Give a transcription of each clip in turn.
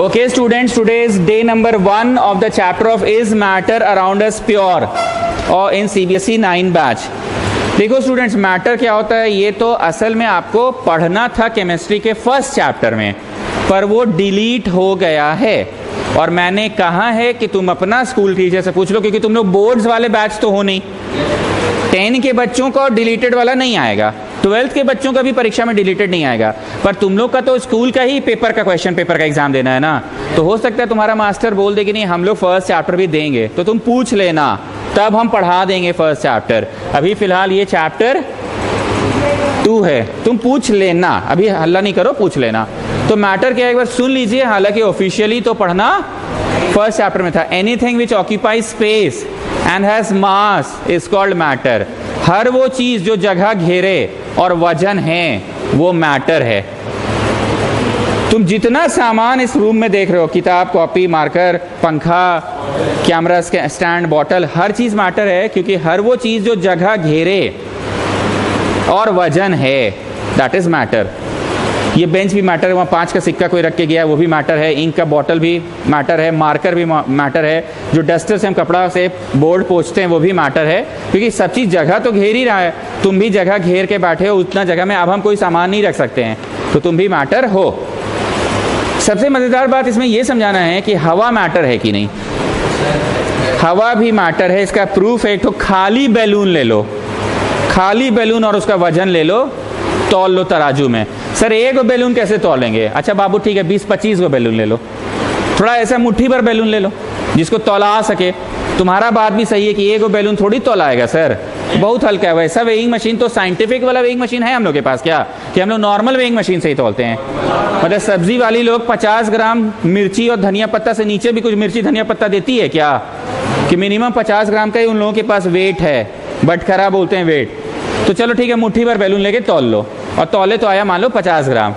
Okay students, today is day number 1 of the chapter of Is Matter Around Us Pure और in CBSE 9 batch. देखो students, matter क्या होता है ये तो असल में आपको पढ़ना था केमिस्ट्री के फर्स्ट चैप्टर में, पर वो डिलीट हो गया है। और मैंने कहा है कि तुम अपना स्कूल टीचर से पूछ लो, क्योंकि तुम लोग बोर्ड्स वाले बैच तो हो नहीं। 10 के बच्चों का डिलीटेड वाला नहीं आएगा, 12th के बच्चों का भी परीक्षा में डिलीटेड नहीं आएगा, पर तुम लोग का तो स्कूल का ही पेपर का क्वेश्चन पेपर का एग्जाम देना है ना। तो हो सकता है तुम्हारा मास्टर बोल दे कि नहीं हम लोग फर्स्ट चैप्टर भी देंगे, तो तुम पूछ लेना, तब हम पढ़ा देंगे फर्स्ट चैप्टर। अभी फिलहाल ये चैप्टर 2 है, तुम पूछ लेना, अभी हल्ला नहीं करो, पूछ लेना। तो मैटर क्या है एक बार सुन लीजिए। हालांकि ऑफिशियली तो पढ़ना फर्स्ट चैप्टर में था। Anything which occupies space and has mass is called matter. हर वो चीज जो जगह घेरे और वजन है वो मैटर है। तुम जितना सामान इस रूम में देख रहे हो, किताब, कॉपी, मार्कर, पंखा, कैमरा स्टैंड, बॉटल, हर चीज मैटर है, क्योंकि हर वो चीज जो जगह घेरे और वजन है दैट इज मैटर। ये बेंच भी मैटर है, वहाँ 5 का सिक्का कोई रख के गया है वो भी मैटर है, इंक का बॉटल भी मैटर है, मार्कर भी मैटर है, जो डस्टर से हम कपड़ा से बोर्ड पोंछते हैं वो भी मैटर है, क्योंकि सब चीज़ जगह तो घेर ही रहा है। तुम भी जगह घेर के बैठे हो, उतना जगह में अब हम कोई सामान नहीं रख सकते हैं, तो तुम भी मैटर हो। सबसे मज़ेदार बात इसमें यह समझाना है कि हवा मैटर है कि नहीं। हवा भी मैटर है। इसका प्रूफ है, एक तो खाली बैलून ले लो, खाली बैलून और उसका वजन ले लो, तौल लो तराजू में। सर एक बैलून कैसे तौलेंगे? अच्छा बाबू ठीक है, 20-25 को बैलून ले लो, थोड़ा ऐसा मुट्ठी भर बैलून ले लो जिसको तौला सके। तुम्हारा बात भी सही है कि एक बैलून थोड़ी तौलाएगा सर, बहुत हल्का है। वैसा वेइंग मशीन तो साइंटिफिक वाला वेइंग मशीन है हम लोग के पास क्या, कि हम लोग नॉर्मल वेइंग मशीन से ही तौलते हैं। मतलब सब्जी वाली लोग 50 ग्राम मिर्ची और धनिया पत्ता से नीचे भी कुछ मिर्ची धनिया पत्ता देती है क्या, कि मिनिमम 50 ग्राम का ही उन लोगों के पास वेट है, बटखरा बोलते हैं वेट। तो चलो ठीक है, मुट्ठी भर बैलून लेके तौल लो, और तौले तो आया मान लो 50 ग्राम।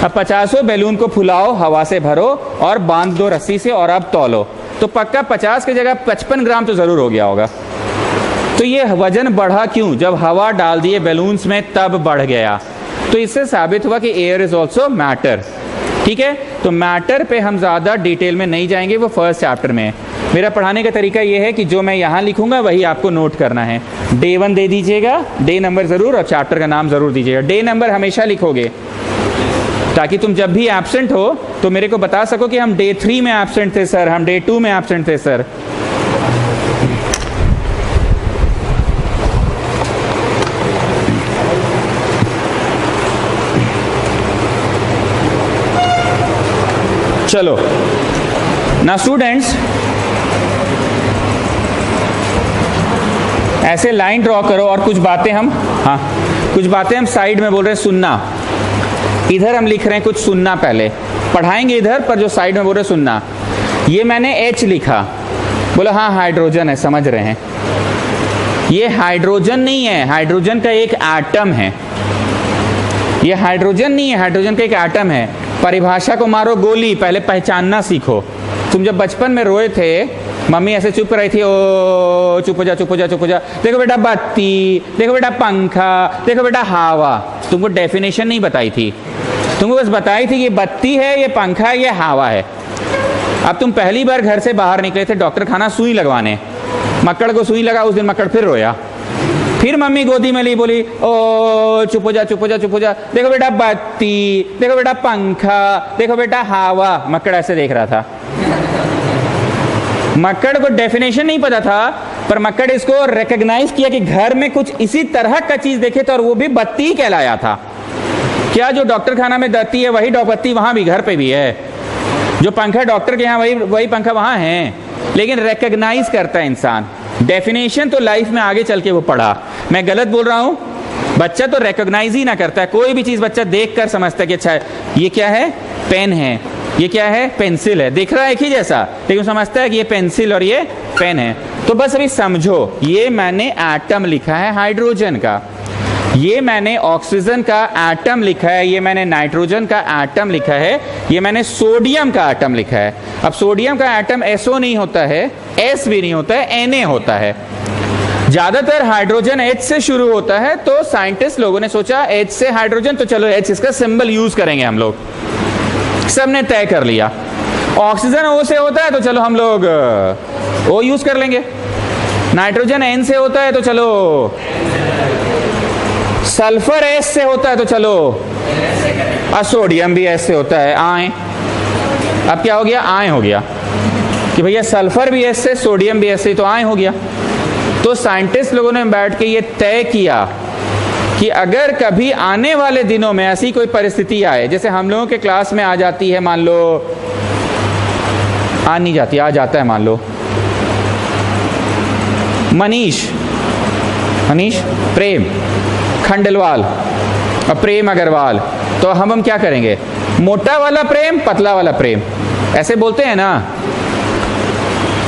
अब 50 बैलून को फुलाओ, हवा से भरो और बांध दो रस्सी से, और अब तौलो, तो पक्का 50 की जगह 55 ग्राम तो जरूर हो गया होगा। तो ये वजन बढ़ा क्यों? जब हवा डाल दिए बैलून्स में तब बढ़ गया। तो इससे साबित हुआ कि एयर इज ऑल्सो मैटर। ठीक है, तो मैटर पे हम ज़्यादा डिटेल में नहीं जाएंगे, वो फर्स्ट चैप्टर में। मेरा पढ़ाने का तरीका ये है कि जो मैं यहाँ लिखूंगा वही आपको नोट करना है। डे 1 दे दीजिएगा, डे नंबर ज़रूर, और चैप्टर का नाम ज़रूर दीजिएगा। डे नंबर हमेशा लिखोगे ताकि तुम जब भी एब्सेंट हो तो मेरे को बता सको कि हम डे 3 में एब्सेंट थे सर, हम डे 2 में एब्सेंट थे सर। चलो ना स्टूडेंट्स, ऐसे लाइन ड्रॉ करो और कुछ बातें हम, हाँ कुछ बातें हम साइड में बोल रहे हैं सुनना। इधर हम लिख रहे हैं कुछ सुनना, पहले पढ़ाएंगे इधर, पर जो साइड में बोल रहे हैं सुनना। ये मैंने H लिखा, बोलो हाँ हाइड्रोजन है, समझ रहे हैं। ये हाइड्रोजन नहीं है, हाइड्रोजन का एक एटम है। ये हाइड्रोजन नहीं है, हाइड्रोजन का एक एटम है। परिभाषा को मारो गोली, पहले पहचानना सीखो। तुम जब बचपन में रोए थे, मम्मी ऐसे चुप रही थी, ओ चुप हो जा, चुप हो जा, चुप हो जा। देखो बेटा बत्ती, देखो बेटा पंखा, देखो बेटा हवा। तुमको डेफिनेशन नहीं बताई थी, तुमको बस बताई थी कि ये बत्ती है, ये पंखा है, ये हवा है। अब तुम पहली बार घर से बाहर निकले थे डॉक्टर खाना सुई लगवाने, मक्कड़ को सुई लगा, उस दिन मक्कड़ फिर रोया। फिर मम्मी गोदी में ली, बोली ओ चुप हो जा, चुप हो जा, चुप हो जा। देखो बेटा बत्ती, देखो बेटा पंखा, देखो बेटा हवा। मक्कड़ ऐसे देख रहा था। मक्कड़ को डेफिनेशन नहीं पता था, पर मक्कड़ इसको रिकॉग्नाइज किया कि घर में कुछ इसी तरह का चीज देखे तो, और वो भी बत्ती कहलाया था। क्या जो डॉक्टर खाना में बत्ती है वही बत्ती वहां भी घर पे भी है, जो पंखा डॉक्टर के यहाँ वही पंखा वहां है, लेकिन रिकॉग्नाइज करता है इंसान। डेफिनेशन तो लाइफ में आगे चल के वो पढ़ा। मैं गलत बोल रहा हूं? बच्चा तो रिकॉग्नाइज ही ना करता है, कोई भी चीज बच्चा देख कर समझता है कि अच्छा ये क्या है, पेन है, ये क्या है, पेंसिल है। दिख रहा है एक ही जैसा, लेकिन समझता है कि ये पेंसिल और ये पेन है। तो बस अभी समझो, ये मैंने एटम लिखा है हाइड्रोजन का, ये मैंने ऑक्सीजन का एटम लिखा है, ये मैंने नाइट्रोजन का एटम लिखा है, ये मैंने सोडियम का एटम लिखा है। अब सोडियम का एटम SO नहीं होता है, S भी नहीं होता है, Na होता है। ज्यादातर हाइड्रोजन H से शुरू होता है, तो साइंटिस्ट लोगों ने सोचा H से हाइड्रोजन, तो चलो H इसका सिंबल यूज करेंगे हम लोग। सबने तय कर लिया। ऑक्सीजन O से होता है तो चलो हम लोग O यूज कर लेंगे। नाइट्रोजन N से होता है तो चलो, सल्फर S से होता है तो चलो, और सोडियम भी S से होता है, आए। अब क्या हो गया, आए हो गया कि भैया सल्फर भी S से, सोडियम भी S से, तो आए हो गया। तो साइंटिस्ट लोगों ने बैठ के ये तय किया कि अगर कभी आने वाले दिनों में ऐसी कोई परिस्थिति आए, जैसे हम लोगों के क्लास में आ जाती है, मान लो आ नहीं जाती, आ जाता है, मान लो मनीष प्रेम खंडेलवाल और प्रेम अग्रवाल, तो हम क्या करेंगे, मोटा वाला प्रेम, पतला वाला प्रेम, ऐसे बोलते हैं ना।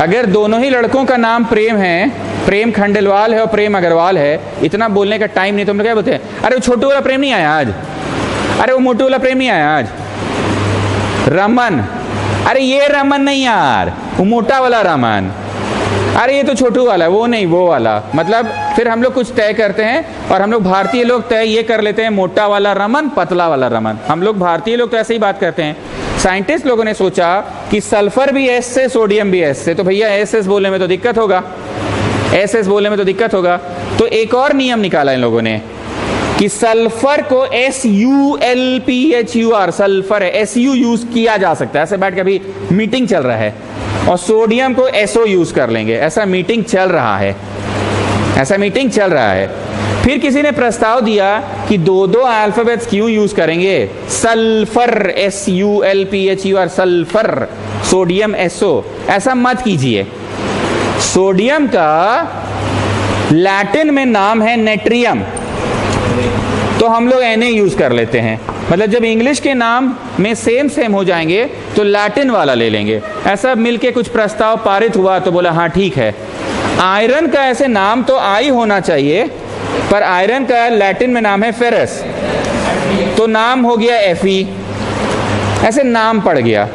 अगर दोनों ही लड़कों का नाम प्रेम है, प्रेम खंडेलवाल है और प्रेम अग्रवाल है, इतना बोलने का टाइम नहीं, तो हम लोग क्या बोलते हैं, अरे वो छोटू वाला प्रेम नहीं आया आज, अरे वो मोटू वाला प्रेम नहीं आया आज, रमन, अरे ये रमन नहीं यार, वो मोटा वाला रमन, अरे ये तो छोटू वाला है, वो नहीं, वो वाला। मतलब फिर हम लोग कुछ तय करते हैं, और हम लोग भारतीय लोग तय ये कर लेते हैं, मोटा वाला रमन, पतला वाला रमन। हम लोग भारतीय लोग तो ऐसे ही बात करते हैं। साइंटिस्ट लोगों ने सोचा कि सल्फर भी S से, सोडियम भी S से, तो भैया SS बोलने में तो दिक्कत होगा, SS बोलने में तो दिक्कत होगा। तो एक और नियम निकाला इन लोगों ने कि सल्फर को SULPHUR, सल्फर है, SU यूज किया जा सकता है, ऐसे बैठ के अभी मीटिंग चल रहा है, और सोडियम को SO यूज कर लेंगे, ऐसा मीटिंग चल रहा है, ऐसा मीटिंग चल रहा है। फिर किसी ने प्रस्ताव दिया कि दो अल्फाबेट्स क्यों यूज करेंगे, sulphur SULPHUR, sulphur, sodium SO, ऐसा मत कीजिए। सोडियम का लैटिन में नाम है नेट्रियम, तो हम लोग Na यूज कर लेते हैं। मतलब जब इंग्लिश के नाम में सेम हो जाएंगे तो लैटिन वाला ले लेंगे। ऐसा मिलके कुछ प्रस्ताव पारित हुआ, तो बोला हाँ ठीक है। आयरन का ऐसे नाम तो आई होना चाहिए, पर आयरन का लैटिन में नाम है फेरस, तो नाम हो गया Fe, ऐसे नाम पड़ गया।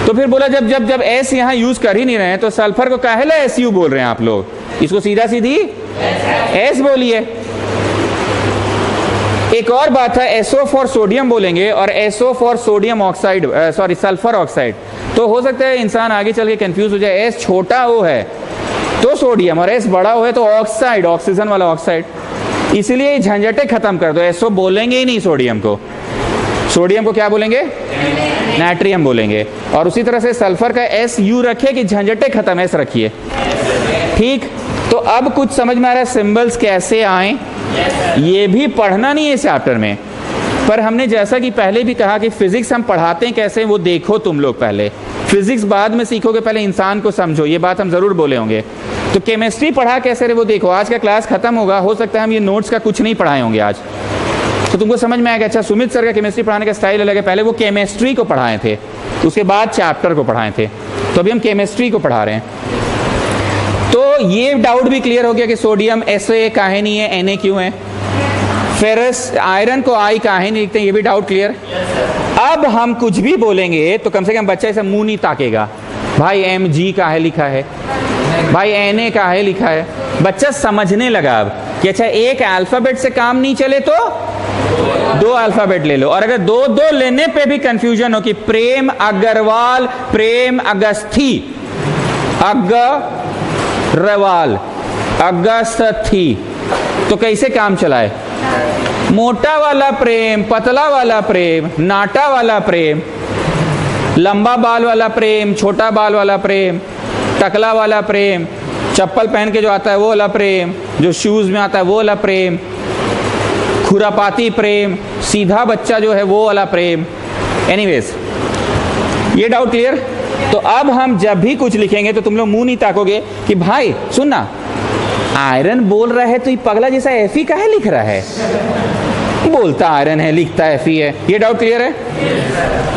तो फिर बोला जब S यहाँ यूज कर ही नहीं रहे हैं, तो सल्फर को काहेला SU बोल रहे हैं आप लोग, इसको सीधा सीधी S बोलिए। एक और बात है, SO फॉर सोडियम बोलेंगे और SO for sodium oxide, sorry sulphur oxide, तो हो सकता है इंसान आगे चल के कंफ्यूज हो जाए। S छोटा O है तो सोडियम, और S बड़ा O है तो ऑक्साइड, ऑक्सीजन वाला ऑक्साइड। इसलिए झंझटें खत्म कर दो, SO बोलेंगे ही नहीं सोडियम को। सोडियम को क्या बोलेंगे, नाइट्रियम बोलेंगे। और उसी तरह से सल्फर का SU रखे कि झंझटें खत्म, S रखिए, ठीक। तो अब कुछ समझ में आ रहा है सिंबल्स कैसे आए, ये भी पढ़ना नहीं है इस चैप्टर में, पर हमने जैसा कि पहले भी कहा कि फिजिक्स हम पढ़ाते हैं कैसे, वो देखो तुम लोग पहले, फिजिक्स बाद में सीखोगे, पहले इंसान को समझो, ये बात हम जरूर बोले होंगे। तो केमिस्ट्री पढ़ा कैसे रे, वो देखो। आज का क्लास खत्म होगा, हो सकता है हम ये नोट्स का कुछ नहीं पढ़ाए होंगे आज, तो तुमको समझ में आएगा। अच्छा, सुमित सर का केमिस्ट्री पढ़ाने का स्टाइल अलग है, पहले वो केमिस्ट्री को पढ़ाए थे, उसके बाद चैप्टर को पढ़ाए थे, तो अभी हम केमिस्ट्री को पढ़ा रहे हैं। तो ये डाउट भी क्लियर हो गया कि सोडियम SA काहे नहीं है, Na क्यों है, फेरस आयरन को I काहे नहीं लिखते हैं, ये भी डाउट क्लियर। अब हम कुछ भी बोलेंगे तो कम से कम बच्चा ऐसा मुंह नहीं ताकेगा, भाई Mg काहे लिखा है, भाई Na काहे लिखा है। बच्चा समझने लगा अब कि अच्छा एक अल्फाबेट से काम नहीं चले तो दो अल्फाबेट ले लो, और अगर दो लेने पे भी कंफ्यूजन हो कि प्रेम अग्रवाल, प्रेम अगस्थी, अग्रवाल, अगस्थी, तो कैसे काम चलाए, मोटा वाला प्रेम, पतला वाला प्रेम, नाटा वाला प्रेम, लंबा बाल वाला प्रेम, छोटा बाल वाला प्रेम, टकला वाला प्रेम, चप्पल पहन के जो आता है वो वाला प्रेम, जो शूज में आता है वो वाला प्रेम, खुरापाती प्रेम, सीधा बच्चा जो है वो वाला प्रेम। एनीवेज, ये डाउट क्लियर। तो अब हम जब भी कुछ लिखेंगे तो तुम लोग मुंह नहीं ताकोगे कि भाई सुनना, आयरन बोल रहा है तो ये पगला जैसा Fe काहे लिख रहा है, बोलता आयरन है लिखता Fe है। ये डाउट क्लियर है।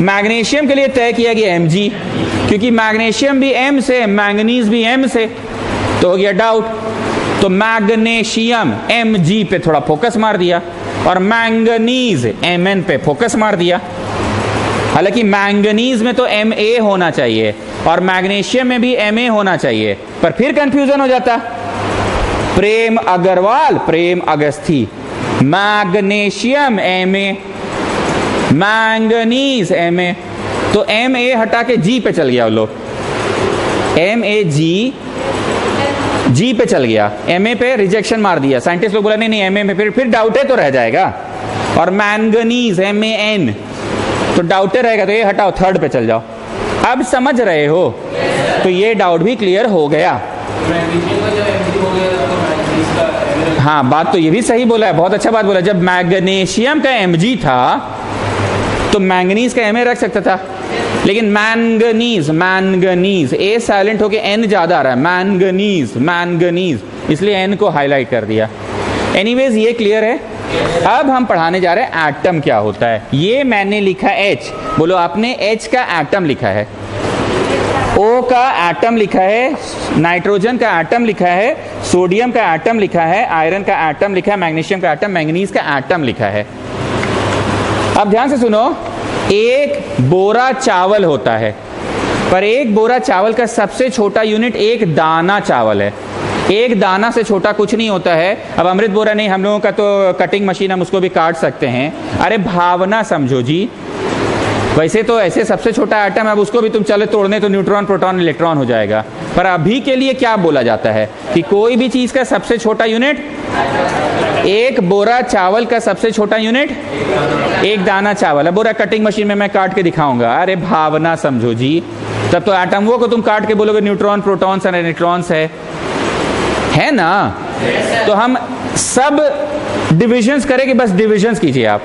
मैग्नीशियम के लिए तय किया गया Mg, क्योंकि मैग्नीशियम भी M से, मैंगनीज भी M से, तो हो गया डाउट। तो मैग्नीशियम Mg पे थोड़ा फोकस मार दिया, और मैंगनीज Mn पे फोकस मार दिया। हालांकि मैंगनीज में तो Ma होना चाहिए और मैग्नीशियम में भी Ma होना चाहिए, पर फिर कंफ्यूजन हो जाता। प्रेम अग्रवाल, प्रेम अगस्थी, मैग्नीशियम Ma, मैंगनीज Ma, तो एम ए हटा के जी पे चल गया वो लोग, एम ए जी पे चल गया, एम ए पे रिजेक्शन मार दिया। साइंटिस्ट लोग बोला नहीं नहीं एम ए में फिर डाउट है तो रह जाएगा। और मैंगनीज एम ए एन, तो डाउट रहेगा तो ये हटाओ, थर्ड पे चल जाओ। अब समझ रहे हो? तो ये डाउट भी क्लियर हो गया। हाँ, बात तो ये भी सही बोला है, बहुत अच्छा बात बोला। जब मैग्नीशियम का Mg था तो मैंगनीज का Ma रख सकता था, लेकिन मैंगनीज ए साइलेंट होके N ज्यादा आ रहा है, मैंगनीज, इसलिए N को हाईलाइट कर दिया। एनीवेज ये क्लियर है। अब हम पढ़ाने जा रहे हैं एटम क्या होता है। ये मैंने लिखा H, बोलो आपने H का एटम लिखा है, O का एटम लिखा है, नाइट्रोजन का एटम लिखा है, सोडियम का एटम लिखा है, आयरन का एटम लिखा है, मैग्नीशियम का एटम, मैंगनीज का एटम लिखा है। अब ध्यान से सुनो, एक बोरा चावल होता है, पर एक बोरा चावल का सबसे छोटा यूनिट एक दाना चावल है। एक दाना से छोटा कुछ नहीं होता है। अब अमृत बोरा नहीं, हम लोगों का तो कटिंग मशीन, हम उसको भी काट सकते हैं। अरे भावना समझो जी, वैसे तो ऐसे सबसे छोटा एटम है, अब उसको भी तुम चले तोड़ने तो न्यूट्रॉन, प्रोटॉन, इलेक्ट्रॉन हो जाएगा। पर अभी के लिए क्या बोला जाता है कि कोई भी चीज का सबसे छोटा यूनिट, एक बोरा चावल का सबसे छोटा यूनिट एक दाना चावल है। बोरा कटिंग मशीन में मैं काट के दिखाऊंगा। अरे भावना समझो जी, तब तो एटमों को तुम काट के बोलोगे न्यूट्रॉन, प्रोटॉन्स और इलेक्ट्रॉन्स है ना। तो हम सब डिविजन्स करेंगे, बस डिविजन्स कीजिए आप।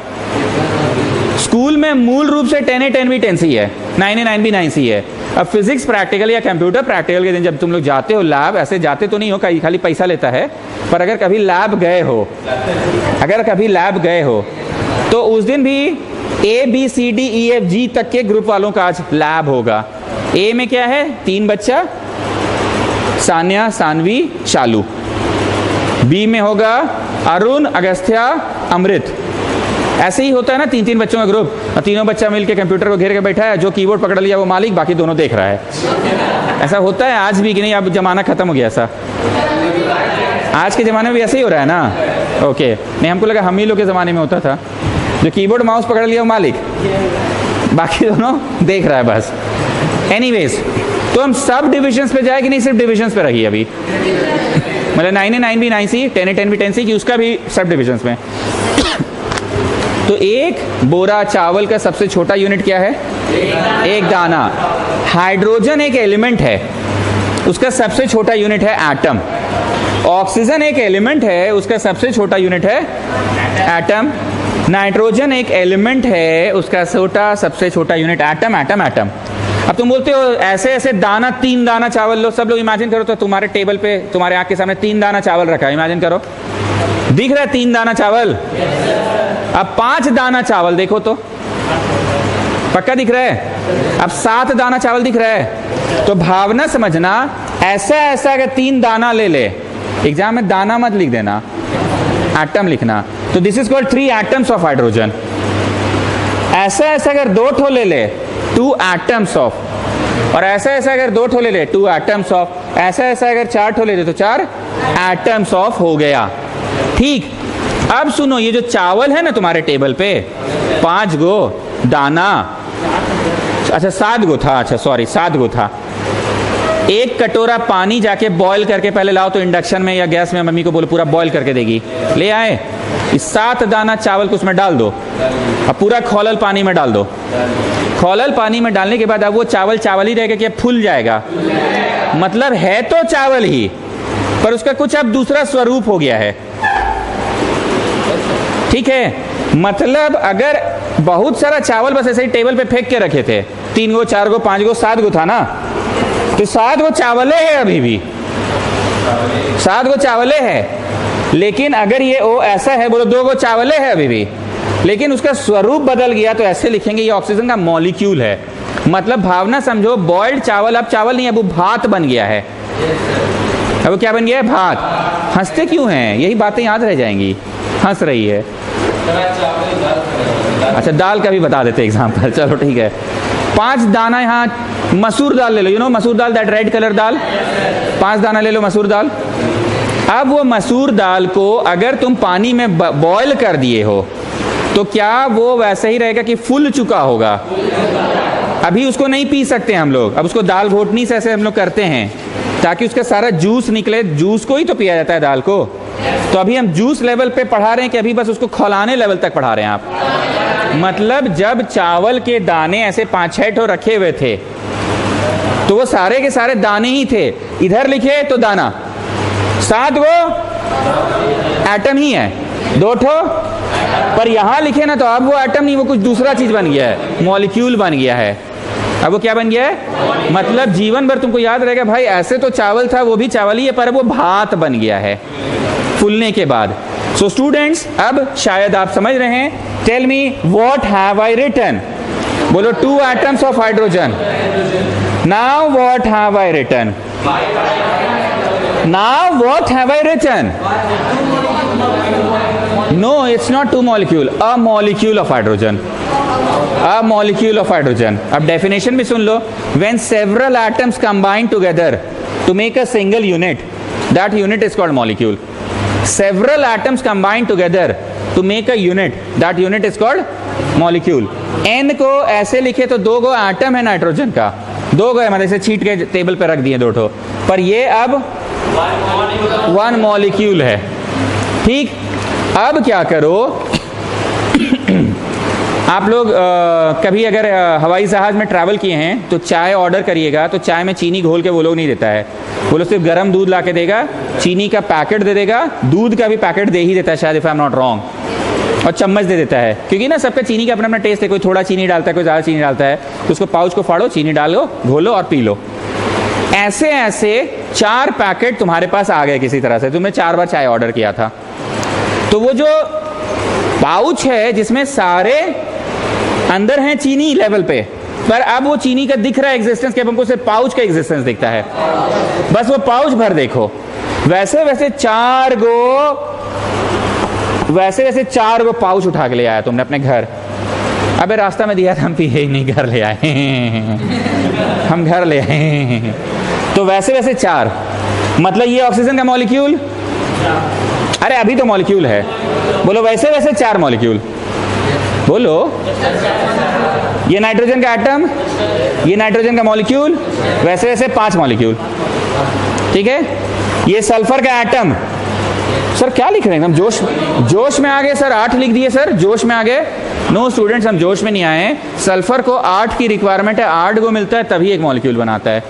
स्कूल में मूल रूप से 10A 10B 10C है, 9A 9B 9C है। अब फिजिक्स प्रैक्टिकल या कंप्यूटर प्रैक्टिकल के दिन जब तुम लोग जाते हो लैब, ऐसे जाते तो नहीं हो, खाली पैसा लेता है, पर अगर कभी लैब गए हो तो उस दिन भी ABCDEFG तक के ग्रुप वालों का आज लैब होगा। ए में क्या है? 3 बच्चा, सान्या, सानवी, शालू। बी में होगा अरुण, अगस्त्या, अमृत। ऐसे ही होता है ना, 3-3 बच्चों का ग्रुप, और तीनों बच्चा मिलके कंप्यूटर को घेर के बैठा है, जो कीबोर्ड पकड़ लिया वो मालिक, बाकी दोनों देख रहा है। ऐसा होता है आज भी कि नहीं? अब जमाना खत्म हो गया ऐसा? आज के जमाने में भी ऐसे ही हो रहा है ना? ओके, नहीं हमको लगा हम ही लोग के जमाने में होता था, जो कीबोर्ड माउस पकड़ लिया वो मालिक, बाकी दोनों देख रहा है बस। एनीवेज, तो हम सब डिविजन्स पे जाए कि नहीं सिर्फ डिविजन्स पे रही अभी? मतलब 9A 9B 9C, 10A 10B 10C की उसका भी सब डिविजन्स में। तो एक बोरा चावल का सबसे छोटा यूनिट क्या है? एक दाना। हाइड्रोजन एक एलिमेंट है, उसका सबसे छोटा यूनिट है एटम। ऑक्सीजन एक एलिमेंट है, उसका सबसे छोटा यूनिट है एटम। नाइट्रोजन एक एलिमेंट है, उसका सबसे छोटा यूनिट एटम। अब तुम बोलते हो ऐसे ऐसे दाना, 3 दाना चावल लो। सब लोग इमेजिन करो तो तुम्हारे टेबल पे, तुम्हारे आंख के सामने 3 दाना चावल रखा है, इमेजिन करो, दिख रहा है 3 दाना चावल? अब 5 दाना चावल देखो तो पक्का दिख रहा है। अब 7 दाना चावल दिख रहा है। तो भावना समझना, ऐसा ऐसा अगर 3 दाना ले ले, एग्जाम में दाना मत लिख देना, एटम लिखना। तो this is called 3 atoms of hydrogen. ऐसा ऐसा अगर 2 ठो ले ले, 2 एटम्स ऑफ। और ऐसा ऐसा अगर 2 ठो ले ले, 2 एटम्स ऑफ। ऐसा ऐसा अगर 4 ठो ले ले तो 4 एटम्स ऑफ हो गया। ठीक, अब सुनो, ये जो चावल है ना तुम्हारे टेबल पे, 5 गो दाना, अच्छा 7 गो था, अच्छा सॉरी 7 गो था। 1 कटोरा पानी जाके बॉईल करके पहले लाओ तो इंडक्शन में या गैस में, मम्मी को बोलो पूरा बॉईल करके देगी। ले आए, इस 7 दाना चावल को उसमें डाल दो, अब पूरा खौलल पानी में डाल दो। खौलल पानी में डालने के बाद अब वो चावल चावल ही रहेगा, क्या फूल जाएगा? मतलब है तो चावल ही, पर उसका कुछ अब दूसरा स्वरूप हो गया है। ठीक है, मतलब अगर बहुत सारा चावल बस ऐसे ही टेबल पे फेंक के रखे थे, 3 गो 4 गो 5 गो 7 गो था ना, तो 7 गो चावले है, अभी भी 7 गो चावले है। लेकिन अगर ये ओ ऐसा है, बोलो 2 गो चावले है अभी भी, लेकिन उसका स्वरूप बदल गया, तो ऐसे लिखेंगे ये ऑक्सीजन का मॉलिक्यूल है। मतलब भावना समझो, बॉइल्ड चावल अब चावल नहीं है, वो भात बन गया है। अब वो क्या बन गया है? भात। हंसते क्यों हैं? यही बातें याद रह जाएंगी। हंस रही है। अच्छा दाल का भी बता देते एग्जाम्पल, चलो ठीक है। 5 दाना यहाँ मसूर दाल ले लो, यू नो मसूर दाल, दैट रेड कलर दाल, 5 दाना ले लो मसूर दाल। अब वो मसूर दाल को अगर तुम पानी में बॉईल कर दिए हो तो क्या वो वैसे ही रहेगा कि फूल चुका होगा? अभी उसको नहीं पी सकते हम लोग, अब उसको दाल घोटनी से ऐसे हम लोग करते हैं ताकि उसका सारा जूस निकले। जूस को ही तो पिया जाता है दाल को। तो अभी हम जूस लेवल पे पढ़ा रहे हैं कि अभी बस उसको खौलाने लेवल तक पढ़ा रहे हैं आप। मतलब जब चावल के दाने ऐसे 5-6 ठो रखे हुए थे तो वो सारे के सारे दाने ही थे। इधर लिखे तो दाना, 7 गो एटम ही है, 2 ठो। पर यहां लिखे ना तो अब वो एटम नहीं, वो कुछ दूसरा चीज बन गया है, मॉलिक्यूल बन गया है। अब वो क्या बन गया है? मतलब जीवन भर तुमको याद रहेगा भाई ऐसे तो चावल था, वो भी चावल ही है, पर वो भात बन गया है फूलने के बाद। सो स्टूडेंट्स, अब शायद आप समझ रहे हैं। Tell me what have I written? बोलो 2 atoms of hydrogen. Now what have I written? Now what have I written? No, it's not 2 molecule, a molecule of hydrogen. A molecule of hydrogen. अब definition भी सुन लो. When several atoms combine together to make a single unit, that unit is called molecule. Several atoms combine together to make a unit, that unit is called molecule. N को ऐसे लिखे तो 2 गो atom है nitrogen का, 2 गो है, मतलब इसे छीट के टेबल पे रख दिए 2 ठो, पर ये अब 1 मॉलिक्यूल है। ठीक, अब क्या करो आप लोग कभी अगर हवाई जहाज में ट्रैवल किए हैं तो चाय ऑर्डर करिएगा तो चाय में चीनी घोल के वो लोग नहीं देता है, वो लोग सिर्फ गर्म दूध ला के देगा, चीनी का पैकेट दे देगा, दूध का भी पैकेट दे ही देता है शायद, if I am not wrong, और चम्मच दे देता है। क्योंकि ना सबका चीनी का अपना अपना टेस्ट है, कोई थोड़ा चीनी डालता है, कोई ज़्यादा चीनी डालता है, तो उसको पाउच को फाड़ो, चीनी डालो, घोलो और पी लो। ऐसे ऐसे 4 पैकेट तुम्हारे पास आ गए किसी तरह से, तुमने 4 बार चाय ऑर्डर किया था। तो वो जो पाउच है जिसमें सारे अंदर हैं चीनी लेवल पे, पर अब वो चीनी का दिख रहा है एग्जिस्टेंस, कि हमको सिर्फ पाउच का एग्जिस्टेंस दिखता है, बस वो पाउच भर देखो। वैसे वैसे 4 गो पाउच उठा के ले आया तुमने अपने घर। अबे रास्ता में दिया था, हम पिए ही नहीं, घर ले आए हम घर ले आए। तो वैसे वैसे 4, मतलब ये ऑक्सीजन का मॉलिक्यूल, अरे अभी तो मॉलिक्यूल है, बोलो वैसे वैसे 4 मॉलिक्यूल, बोलो। ये नाइट्रोजन का एटम, ये नाइट्रोजन का मॉलिक्यूल, वैसे वैसे 5 मॉलिक्यूल। ठीक है, ये सल्फर का एटम, सर क्या लिख रहे हैं एकदम जोश में आ गए सर, 8 लिख दिए सर, जोश में आ गए। नो स्टूडेंट्स, हम जोश में नहीं आए। सल्फर को 8 की रिक्वायरमेंट है, 8 गो मिलता है तभी एक मॉलिक्यूल बनाता है।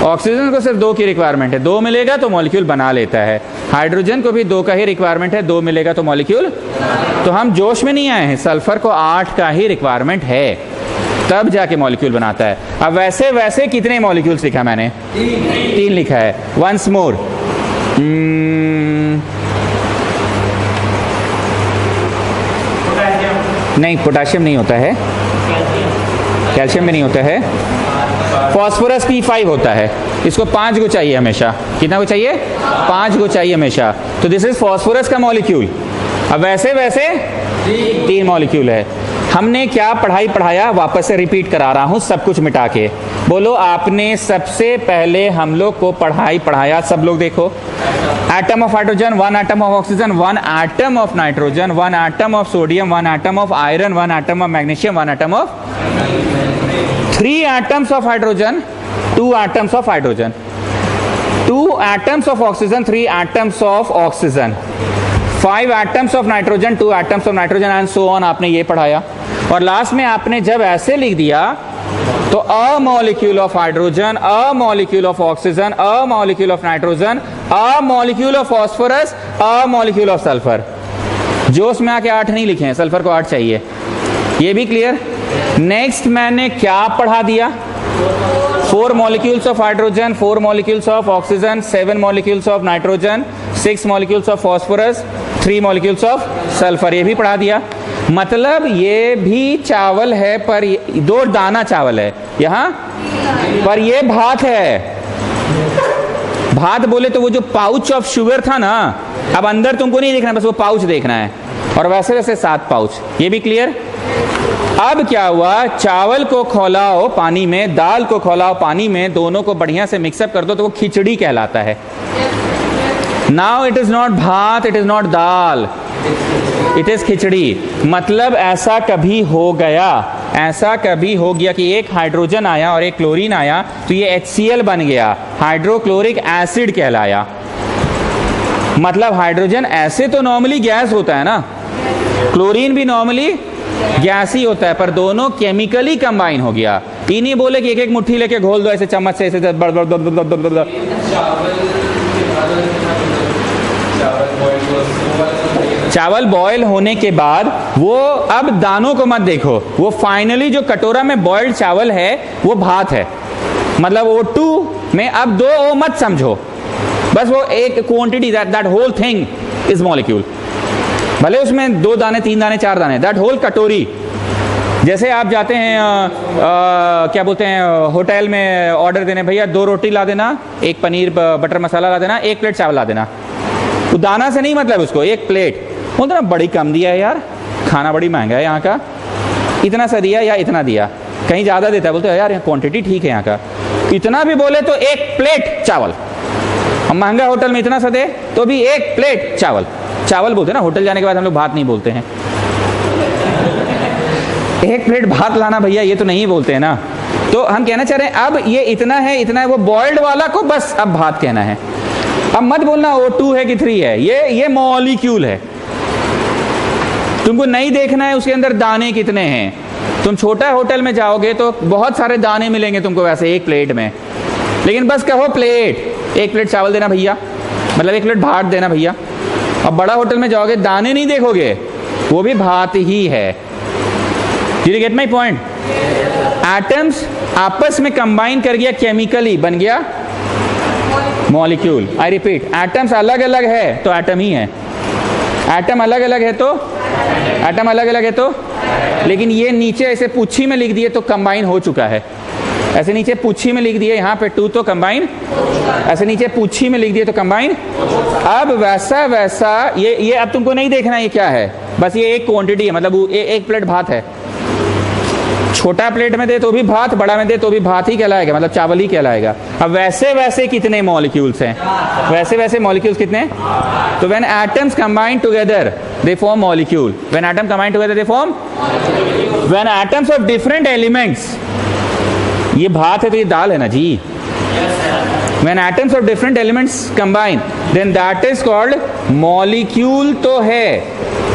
ऑक्सीजन को सिर्फ 2 की रिक्वायरमेंट है, 2 मिलेगा तो मॉलिक्यूल बना लेता है। हाइड्रोजन को भी 2 का ही रिक्वायरमेंट है, 2 मिलेगा तो मॉलिक्यूल। तो हम जोश में नहीं आए हैं, सल्फर को 8 का ही रिक्वायरमेंट है तब जाके मॉलिक्यूल बनाता है। अब वैसे वैसे कितने मॉलिक्यूल्स लिखा मैंने? 3 लिखा है। वंस मोर, नहीं पोटाशियम नहीं होता है, कैल्शियम में नहीं होता है, फॉस्फोरस P5 होता है। इसको 5 गो चाहिए हमेशा। कितना गो चाहिए? 5 गो चाहिए हमेशा। तो दिस इज फॉस्फोरस का मॉलिक्यूल। अब वैसे वैसे 3 मॉलिक्यूल है। हमने क्या पढ़ाया, वापस से रिपीट करा रहा हूं सब कुछ मिटा के। बोलो, आपने सबसे पहले हम लोग को पढ़ाया, सब लोग देखो, atom of hydrogen, 1 atom of oxygen, 1 atom of nitrogen, 1 atom of sodium, 1 atom of iron, 1 atom of magnesium, 1 atom of 3 atoms of hydrogen, 2 atoms of hydrogen, 2 atoms of oxygen, 3 atoms of oxygen, 5 atoms of nitrogen, 2 atoms of nitrogen and so on। आपने ये पढ़ाया। और last में आपने जब ऐसे लिख दिया तो a molecule of hydrogen, a molecule of oxygen, a molecule of nitrogen, a molecule of phosphorus, a molecule of sulfur। जोश में आके 8 नहीं लिखे हैं, सल्फर को 8 चाहिए। ये भी क्लियर? नेक्स्ट मैंने क्या पढ़ा दिया? 4 molecules of hydrogen, 4 molecules of oxygen, 7 molecules of nitrogen, 6 molecules of phosphorus, 3 molecules of sulfur। ये भी पढ़ा दिया। मतलब ये भी चावल है, पर 2 दाना चावल है यहाँ, पर ये भात है। भात बोले तो वो जो पाउच ऑफ शुगर था ना, अब अंदर तुमको नहीं देखना, बस वो पाउच देखना है। और वैसे वैसे 7 पाउच। ये भी क्लियर? अब क्या हुआ, चावल को खौलाओ पानी में, दाल को खौलाओ पानी में, दोनों को बढ़िया से मिक्सअप कर दो तो वो खिचड़ी कहलाता है। Now it is not bhat, it is not dal, it is khichdi. मतलब ऐसा कभी हो गया, ऐसा कभी हो गया कि एक हाइड्रोजन आया और एक क्लोरीन आया तो ये HCl बन गया, हाइड्रोक्लोरिक एसिड कहलाया। मतलब हाइड्रोजन ऐसे तो नॉर्मली गैस होता है ना, क्लोरीन भी नॉर्मली गैस ही होता है, पर दोनों केमिकली कंबाइन हो गया। ये नहीं बोले कि एक एक मुट्ठी लेके घोल दो ऐसे चम्मच से, ऐसे बड़ बड़ बड़ बड़ बड़ बड़। चावल बॉयल होने के बाद वो, अब दानों को मत देखो, वो फाइनली जो कटोरा में बॉइल्ड चावल है वो भात है। मतलब O2 में अब 2 O मत समझो, बस वो एक quantity, that whole thing is molecule. भले उसमें 2 दाने 3 दाने 4 दाने, दैट होल कटोरी। जैसे आप जाते हैं क्या बोलते हैं होटल में ऑर्डर देने, भैया 2 रोटी ला देना, 1 पनीर बटर मसाला ला देना, 1 प्लेट चावल ला देना। तो दाना से नहीं मतलब उसको, 1 प्लेट। बोलते ना बड़ी कम दिया है यार, खाना बड़ी महंगा है यहाँ का, इतना सा दिया या इतना दिया, कहीं ज़्यादा देता है। बोलते हैं यार क्वांटिटी ठीक है यहाँ का, इतना भी बोले तो 1 प्लेट चावल। हम महंगा होटल में इतना सा दे तो भी 1 प्लेट चावल। चावल बोलते हैं ना, होटल जाने के बाद हम लोग भात नहीं बोलते हैं। 1 प्लेट भात लाना भैया, ये तो नहीं बोलते हैं ना। तो हम कहना चाह रहे हैं अब ये इतना है, इतना है, वो बॉइल्ड वाला को बस अब भात कहना है। अब मत बोलना O2 है कि 3 है, ये मॉलिक्यूल है। तुमको नहीं देखना है उसके अंदर दाने कितने हैं। तुम छोटा होटल में जाओगे तो बहुत सारे दाने मिलेंगे तुमको वैसे 1 प्लेट में, लेकिन बस कहो प्लेट, 1 प्लेट चावल देना भैया, मतलब 1 प्लेट भात देना भैया। अब बड़ा होटल में जाओगे दाने नहीं देखोगे, वो भी भात ही है। Did you get my point? Atoms आपस में कंबाइन कर गया, केमिकली बन गया मॉलिक्यूल। आई रिपीट, एटम्स अलग अलग है तो एटम ही है, एटम अलग अलग है तो एटम अलग अलग है तो, लेकिन ये नीचे ऐसे पूछी में लिख दिए तो कंबाइन हो चुका है। ऐसे नीचे पूछी में लिख दिए, यहाँ पे 2 तो कंबाइन, ऐसे नीचे पूछी में लिख दिए तो कंबाइन। अब वैसा वैसा ये अब तुमको नहीं देखना ये क्या है, बस ये एक क्वांटिटी है, मतलब 1 प्लेट भात है। छोटा प्लेट में दे तो भी भात, बड़ा में दे तो भी भात ही कहलाएगा, मतलब चावल ही कहलाएगा। अब वैसे वैसे कितने मॉलिक्यूल्स हैं, वैसे वैसे मॉलिक्यूल्स कितने? तो when atoms combine together they form molecule. When atom combine together they form, when atoms of different elements, ये भात है तो ये दाल है ना जी। When atoms of different elements combine, then that is called molecule। तो है,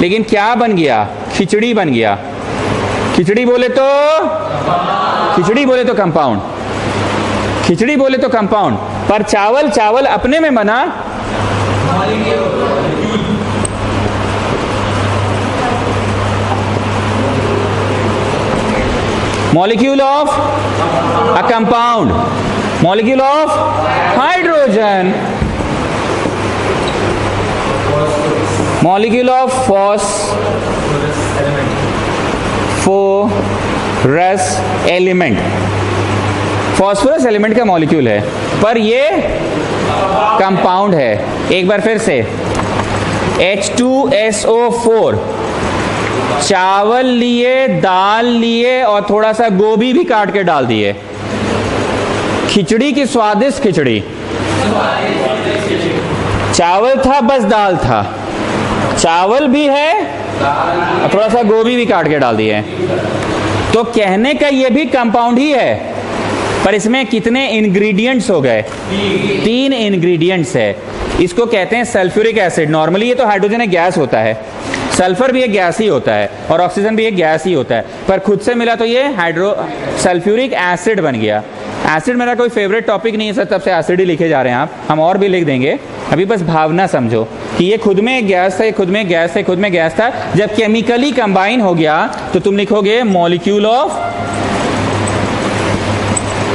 लेकिन क्या बन गया? खिचड़ी बन गया। खिचड़ी बोले तो कंपाउंड, खिचड़ी बोले तो कंपाउंड, पर चावल चावल अपने में बना molecule of a compound, molecule of hydrogen, molecule of phosphorus element, phosphorus element का molecule है, पर ये compound है। एक बार फिर से, H2SO4, चावल लिए, दाल लिए और थोड़ा सा गोभी भी काट के डाल दिए, खिचड़ी की स्वादिष्ट खिचड़ी। चावल था बस दाल था, चावल भी है और थोड़ा सा गोभी भी काट के डाल दिए, तो कहने का ये भी कंपाउंड ही है, पर इसमें कितने इंग्रेडिएंट्स हो गए? 3 इंग्रेडिएंट्स है। इसको कहते हैं सल्फ्यूरिक एसिड। नॉर्मली ये तो हाइड्रोजन एक गैस होता है, सल्फर भी एक गैस ही होता है और ऑक्सीजन भी एक गैस ही होता है, पर खुद से मिला तो ये सल्फ्यूरिक एसिड बन गया। एसिड मेरा कोई फेवरेट टॉपिक नहीं है सर, तब से एसिड ही लिखे जा रहे हैं आप, हम और भी लिख देंगे। अभी बस भावना समझो कि ये खुद में एक गैस था, ये खुद में गैस था, खुद में गैस था। जब केमिकली कंबाइन हो गया तो तुम लिखोगे molecule of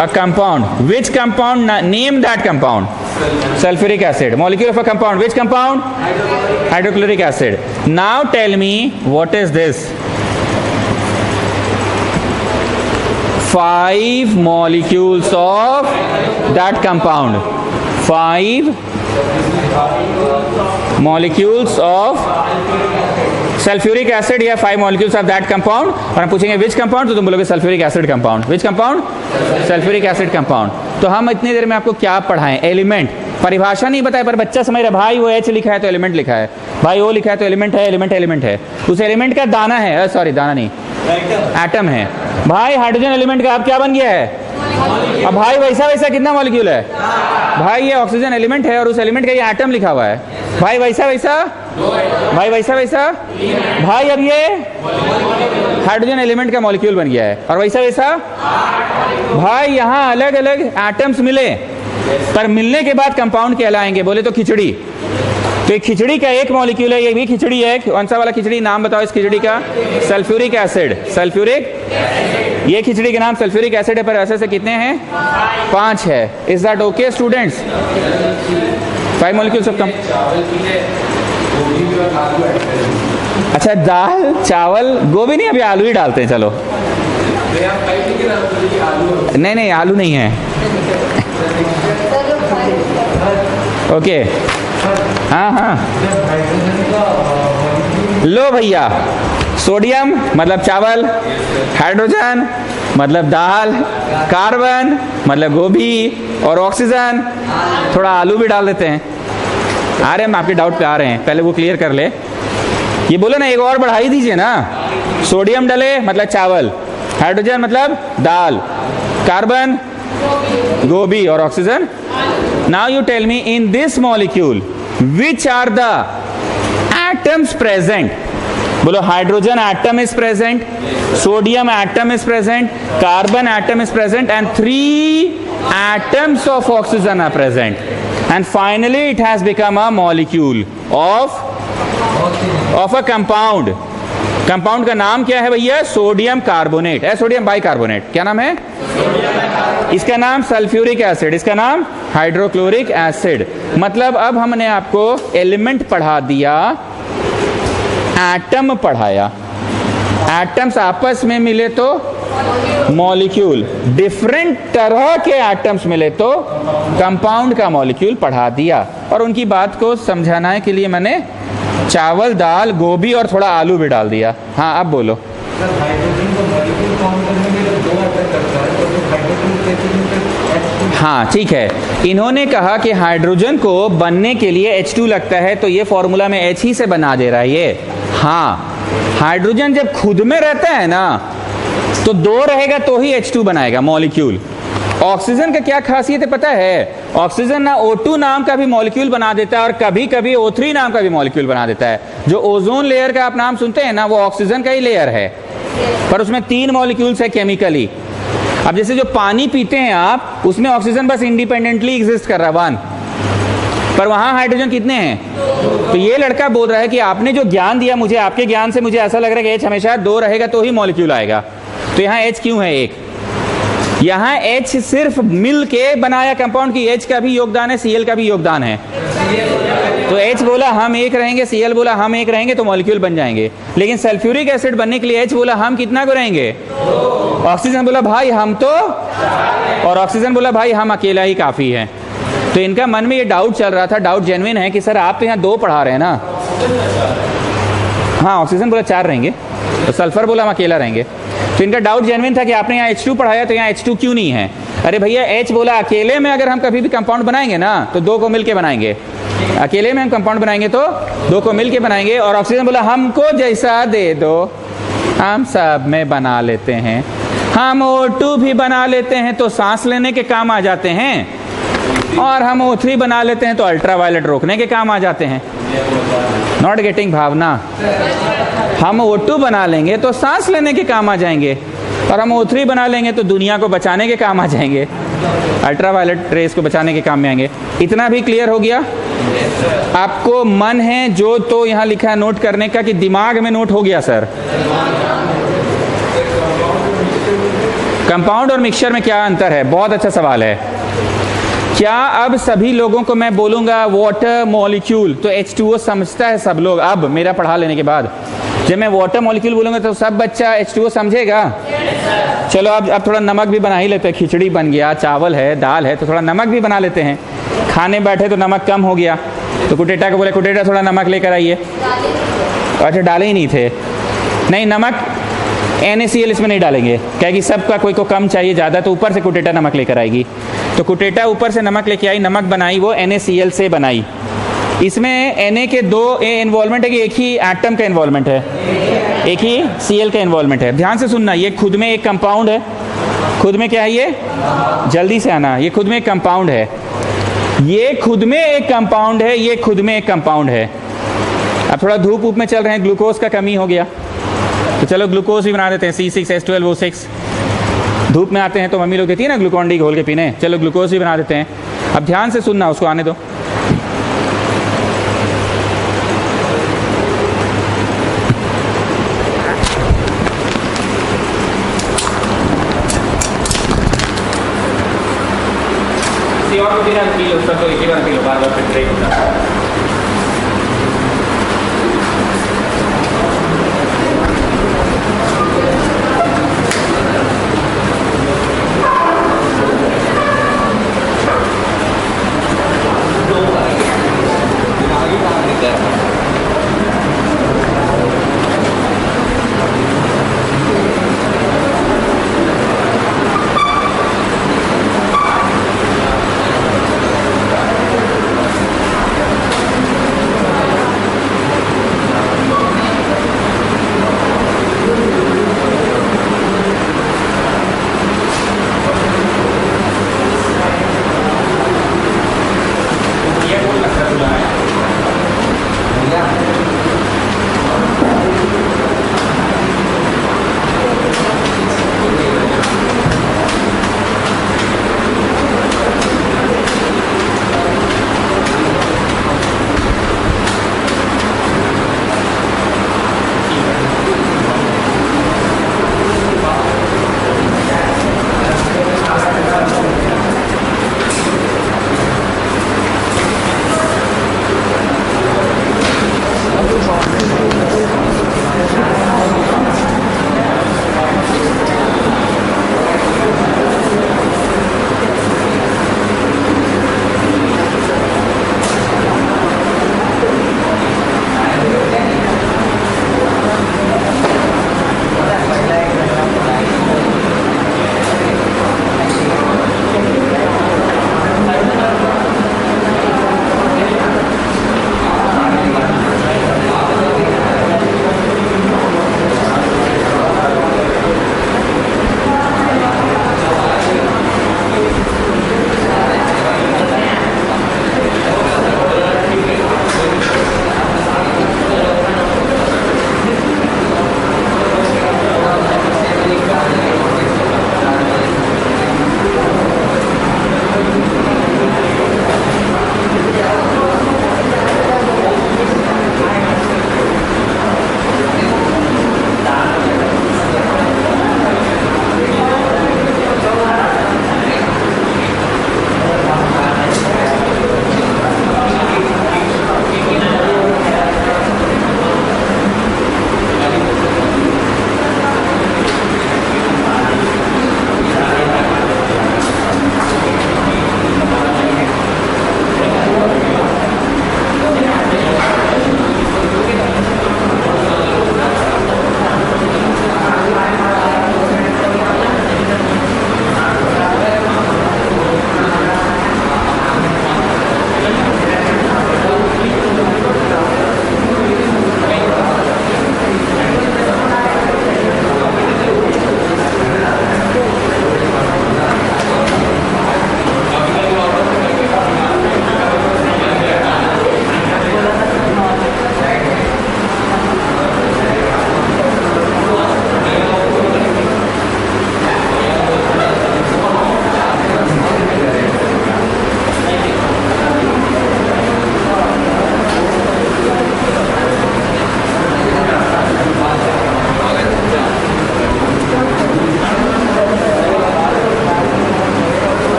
a compound. Which compound? Name that compound. Sulfuric acid. Molecule of a compound. Which compound? Hydrochloric acid. Now tell me, what is this? 5 molecules of that compound. 5 molecules of sulphuric acid या 5 molecules of that compound। और हम पूछेंगे which compound, तो तुम बोलोगे sulphuric acid compound. which compound? Sulphuric acid compound. तो हम इतनी देर में आपको क्या पढ़ाएं? एलिमेंट। परिभाषा नहीं बताए, पर बच्चा समझ रहा, भाई वो H लिखा है तो एलिमेंट लिखा है, भाई O लिखा है तो एलिमेंट है, एलिमेंट है, एलिमेंट है। उस एलिमेंट का दाना है, सॉरी दाना नहीं, एटम है। भाई हाइड्रोजन एलिमेंट का अब क्या बन गया है? अब भाई वैसा वैसा कितना मॉलिक्यूल है? भाई ये ऑक्सीजन एलिमेंट है और उस एलिमेंट का ये एटम लिखा हुआ है। भाई वैसा वैसा, भाई वैसा वैसा, भाई अब ये हाइड्रोजन एलिमेंट का मॉलिक्यूल बन गया है। और वैसा वैसा भाई यहाँ अलग अलग एटम्स मिले, पर मिलने के बाद कंपाउंड कहलाएंगे। बोले तो खिचड़ी, तो एक खिचड़ी का एक मॉलिक्यूल है, ये भी खिचड़ी है। कौन सा वाला खिचड़ी? नाम बताओ इस खिचड़ी का। Sulphuric acid. सल्फ्यूरिक, ये खिचड़ी का नाम सल्फ्यूरिक एसिड है, पर ऐसे से कितने हैं? 5 है। Is that okay students? 5 molecules of कम। अच्छा, दाल चावल गोभी नहीं, अभी आलू ही डालते हैं। चलो नहीं नहीं, आलू नहीं है। ओके हाँ हाँ, लो भैया, सोडियम मतलब चावल, हाइड्रोजन मतलब दाल, कार्बन मतलब गोभी, और ऑक्सीजन थोड़ा आलू भी डाल देते हैं। आ रहे हैं, हम आपके डाउट पे आ रहे हैं, पहले वो क्लियर कर ले। ये बोले ना, एक और बढ़ाई दीजिए ना। सोडियम डले मतलब चावल, हाइड्रोजन मतलब दाल, कार्बन गोभी, और oxygen. Now you tell me, in this molecule which are the atoms present? बोलो, hydrogen atom is present, sodium atom is present, carbon atom is present, and 3 atoms of oxygen are present, and finally it has become a molecule of a compound. Compound का नाम क्या है भैया? Sodium carbonate है, sodium bicarbonate. क्या नाम है इसका? नाम सल्फ्यूरिक एसिड, इसका नाम हाइड्रोक्लोरिक एसिड। मतलब अब हमने आपको एलिमेंट पढ़ा दिया, एटम पढ़ाया। एटम्स आपस में मिले तो मॉलिक्यूल, डिफरेंट तरह के एटम्स मिले तो कंपाउंड का मॉलिक्यूल पढ़ा दिया। और उनकी बात को समझाने के लिए मैंने चावल, दाल, गोभी और थोड़ा आलू भी डाल दिया। हाँ अब बोलो। हाँ ठीक है, इन्होंने कहा कि हाइड्रोजन को बनने के लिए H2 लगता है, तो ये फॉर्मूला में H ही से बना दे रहा है ये। हाँ, हाइड्रोजन जब खुद में रहता है ना, तो 2 रहेगा तो ही H2 बनाएगा मॉलिक्यूल। ऑक्सीजन का क्या खासियत है पता है? ऑक्सीजन ना O2 नाम का भी मॉलिक्यूल बना देता है, और कभी कभी O3 नाम का भी मॉलिक्यूल बना देता है। जो ओजोन लेयर का आप नाम सुनते हैं ना, वो ऑक्सीजन का ही लेयर है, पर उसमें 3 मॉलिक्यूल्स है केमिकली। अब जैसे जो पानी पीते हैं आप, उसमें ऑक्सीजन बस इंडिपेंडेंटली एग्जिस्ट कर रहा है 1, पर वहां हाइड्रोजन कितने हैं? तो ये लड़का बोल रहा है कि आपने जो ज्ञान दिया मुझे, आपके ज्ञान से मुझे ऐसा लग रहा है कि H हमेशा 2 रहेगा तो ही मॉलिक्यूल आएगा। तो यहाँ H क्यों है 1? यहाँ H सिर्फ मिल के बनाया कंपाउंड की, H का भी योगदान है, Cl का भी योगदान है। तो H बोला हम 1 रहेंगे, Cl बोला हम 1 रहेंगे, तो मॉलिक्यूल बन जाएंगे। लेकिन सल्फ्यूरिक एसिड बनने के लिए H बोला हम कितना को रहेंगे? ऑक्सीजन बोला भाई हम तो, और ऑक्सीजन बोला भाई हम अकेला ही काफी है। तो इनका मन में ये डाउट चल रहा था, डाउट जेन्युइन है कि सर आप तो यहाँ 2 पढ़ा रहे हैं ना। हाँ, ऑक्सीजन बोला 4 रहेंगे, तो सल्फर बोला हम अकेला रहेंगे। तो इनका डाउट जेन्युइन था कि आपने यहाँ H2 पढ़ाया, तो यहाँ H2 क्यों नहीं है? अरे भैया, H बोला अकेले में अगर हम कभी भी कंपाउंड बनाएंगे ना, तो 2 को मिलके बनाएंगे। अकेले में हम कंपाउंड बनाएंगे तो 2 को मिलके बनाएंगे। और ऑक्सीजन बोला हमको जैसा दे दो हम सब में बना लेते हैं। हम O2 भी बना लेते हैं तो सांस लेने के काम आ जाते हैं, और हम O3 बना लेते हैं तो अल्ट्रावायलेट रोकने के काम आ जाते हैं। नॉट गेटिंग भावना? हम O2 बना लेंगे तो सांस लेने के काम आ जाएंगे, और हम O3 बना लेंगे तो दुनिया को बचाने के काम आ जाएंगे, अल्ट्रावायलेट रेस को बचाने के काम में आएंगे। इतना भी क्लियर हो गया? आपको मन है जो तो यहाँ लिखा है नोट करने का, कि दिमाग में नोट हो गया सर? कंपाउंड और मिक्सचर में क्या अंतर है? बहुत अच्छा सवाल है। क्या अब सभी लोगों को मैं बोलूंगा वाटर मॉलिक्यूल तो H2O समझता है सब लोग? अब मेरा पढ़ा लेने के बाद जब मैं वाटर मॉलिक्यूल बोलूंगा तो सब बच्चा H2O समझेगा? चलो अब थोड़ा नमक भी बना ही लेते हैं। खिचड़ी बन गया, चावल है, दाल है, तो थोड़ा नमक भी बना लेते हैं। खाने बैठे तो नमक कम हो गया, तो कुटेटा को बोले कुटेटा थोड़ा नमक लेकर आइए। अच्छा, डाले ही नहीं थे? नहीं, नमक NaCl इसमें नहीं डालेंगे, क्या कि सबका कोई को कम चाहिए ज़्यादा, तो ऊपर से कुटेटा नमक लेकर आएगी। तो कुटेटा ऊपर से नमक लेके आई, नमक बनाई वो NaCl से बनाई। इसमें Na के दो इन्वॉल्वमेंट है कि एक ही एटम का इन्वॉल्वमेंट है? एक ही Cl का इन्वॉल्वमेंट है। ध्यान से सुनना, ये खुद में एक कंपाउंड है। खुद में क्या है ये? जल्दी से आना, ये खुद में एक कंपाउंड है, ये खुद में एक कंपाउंड है, ये खुद में एक कंपाउंड है। अब थोड़ा धूप ऊप में चल रहे हैं, ग्लूकोज का कमी हो गया, तो चलो ग्लूकोज भी बना देते हैं, C6H12O6। धूप में आते हैं तो मम्मी लोग देती है ना ग्लूकॉन डी घोल के पीने, चलो ग्लूकोज भी बना देते हैं। अब ध्यान से सुनना, उसको आने दो। और को बिना पी लो, सब तो एक ही बार पी लो, बार बार फिर ब्रेक होता है।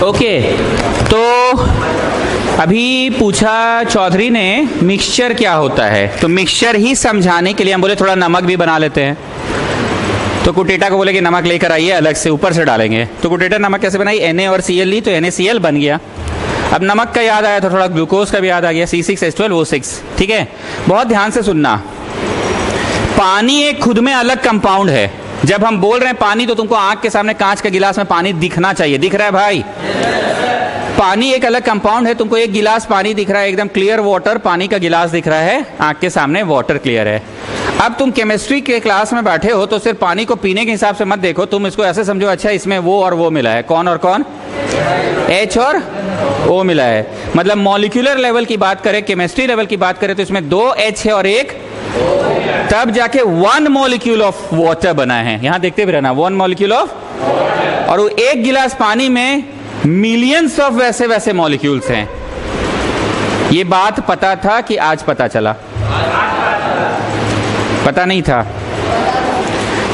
ओके, तो अभी पूछा चौधरी ने मिक्सचर क्या होता है, तो मिक्सचर ही समझाने के लिए हम बोले थोड़ा नमक भी बना लेते हैं। तो कुटेटा को बोले कि नमक लेकर आइए, अलग से ऊपर से डालेंगे। तो कुटेटा नमक कैसे बनाई, Na और Cl ली तो NaCl बन गया। अब नमक का याद आया तो थोड़ा ग्लूकोज का भी याद आ गया, C6H12O6। ठीक है, बहुत ध्यान से सुनना। पानी एक खुद में अलग कंपाउंड है। जब हम बोल रहे हैं पानी तो तुमको आंख के सामने कांच का गिलास में पानी दिखना चाहिए। दिख रहा है भाई? पानी एक अलग कंपाउंड है। तुमको एक गिलास पानी दिख रहा है, एकदम क्लियर वाटर, पानी का गिलास दिख रहा है आंख के सामने, वाटर क्लियर है। अब तुम केमिस्ट्री के क्लास में बैठे हो तो सिर्फ पानी को पीने के हिसाब से मत देखो, तुम इसको ऐसे समझो, अच्छा इसमें वो और वो मिला है। कौन और कौन? H और O मिला है। मतलब मॉलिक्यूलर लेवल की बात करें, केमिस्ट्री लेवल की बात करें तो इसमें 2 H है और 1 O, तब जाके 1 मॉलिक्यूल ऑफ वाटर बना है। यहां देखते भी रहना, 1 मॉलिक्यूल ऑफ, और वो एक गिलास पानी में मिलियंस ऑफ वैसे वैसे मॉलिक्यूल्स हैं। ये बात पता था कि आज पता चला? पता नहीं था।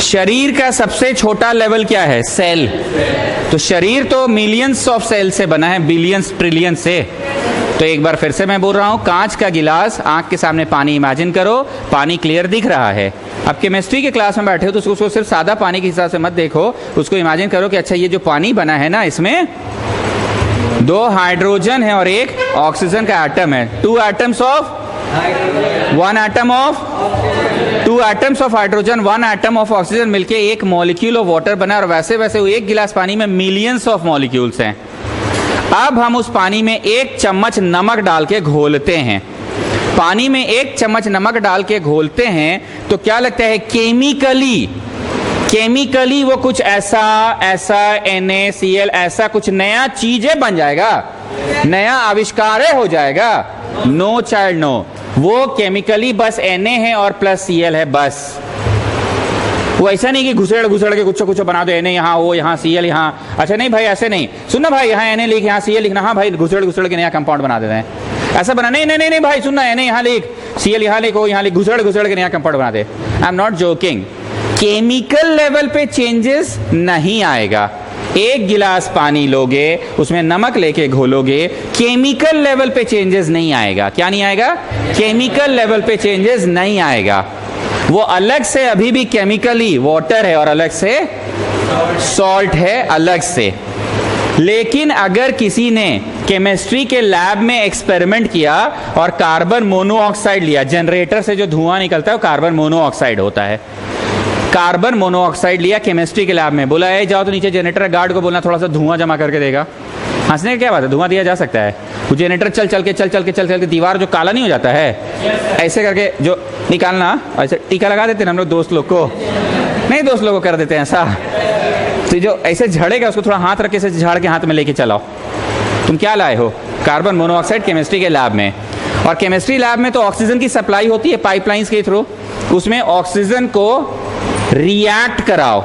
शरीर का सबसे छोटा लेवल क्या है? सेल। तो शरीर तो मिलियंस ऑफ सेल से बना है, बिलियंस ट्रिलियन से। तो एक बार फिर से मैं बोल रहा हूं, कांच का गिलास, आंख के सामने पानी इमेजिन करो, पानी क्लियर दिख रहा है। अब केमिस्ट्री के क्लास में बैठे हो तो उसको सिर्फ सादा पानी के हिसाब से मत देखो, उसको इमेजिन करो कि अच्छा ये जो पानी बना है ना, इसमें 2 हाइड्रोजन है और 1 ऑक्सीजन का एटम है। 2 atoms of 1 atom of 2 atoms of hydrogen, 1 atom of oxygen मिलके एक मॉलिक्यूल ऑफ वाटर बना, और वैसे वैसे एक गिलास पानी में मिलियंस ऑफ मॉलिक्यूल्स हैं। अब हम उस पानी में 1 चम्मच नमक डाल के घोलते हैं। पानी में 1 चम्मच नमक डाल के घोलते हैं तो क्या लगता है, केमिकली वो कुछ ऐसा NaCl ऐसा कुछ नया चीजें बन जाएगा, नया आविष्कार हो जाएगा? No child no. वो केमिकली बस Na है और प्लस Cl है बस। वो ऐसा नहीं कि घुसेड़ के कुछ बना दो, Na यहाँ, वो यहाँ, Cl यहाँ। अच्छा नहीं भाई, ऐसे नहीं। सुनना भाई, यहाँ Na लिख, यहाँ Cl लिखना। हाँ भाई, घुसेड़ के नया कंपाउंड बना देते हैं। ऐसा बना नहीं भाई, सुनना, Na यहाँ लिख, Cl यहाँ लिख, वो यहाँ लिख, घुसेड़ के नया कंपाउंड बना दे। I am not joking. Chemical level पे चेंजेस नहीं आएगा। 1 गिलास पानी लोगे, उसमें नमक लेके घोलोगे, केमिकल लेवल पे चेंजेस नहीं आएगा। क्या नहीं आएगा? केमिकल लेवल पे चेंजेस नहीं आएगा। वो अलग से अभी भी केमिकली वाटर है और अलग से सॉल्ट है अलग से। लेकिन अगर किसी ने केमिस्ट्री के लैब में एक्सपेरिमेंट किया और कार्बन मोनोऑक्साइड लिया, जनरेटर से जो धुआं निकलता है वो कार्बन मोनोऑक्साइड होता है। कार्बन मोनोऑक्साइड लिया केमिस्ट्री के लैब में, बोला ए जाओ तो नीचे जनरेटर गार्ड को बोलना थोड़ा सा धुआं जमा करके देगा। हंसने का क्या बात है, धुआं दिया जा सकता है। वो जनरेटर चल के दीवार जो काला नहीं हो जाता है, ऐसे करके जो निकालना, ऐसे टीका लगा देते हैं हम लोग दोस्त लोग को, नहीं दोस्त लोग को कर देते हैं ऐसा। तो जो ऐसे झड़ेगा उसको थोड़ा हाथ रख के ऐसे झाड़ के हाथ में लेके चलाओ। तुम क्या लाए हो? कार्बन मोनोऑक्साइड केमिस्ट्री के लैब में। और केमिस्ट्री लैब में तो ऑक्सीजन की सप्लाई होती है पाइपलाइंस के थ्रू, उसमें ऑक्सीजन को रिएक्ट कराओ।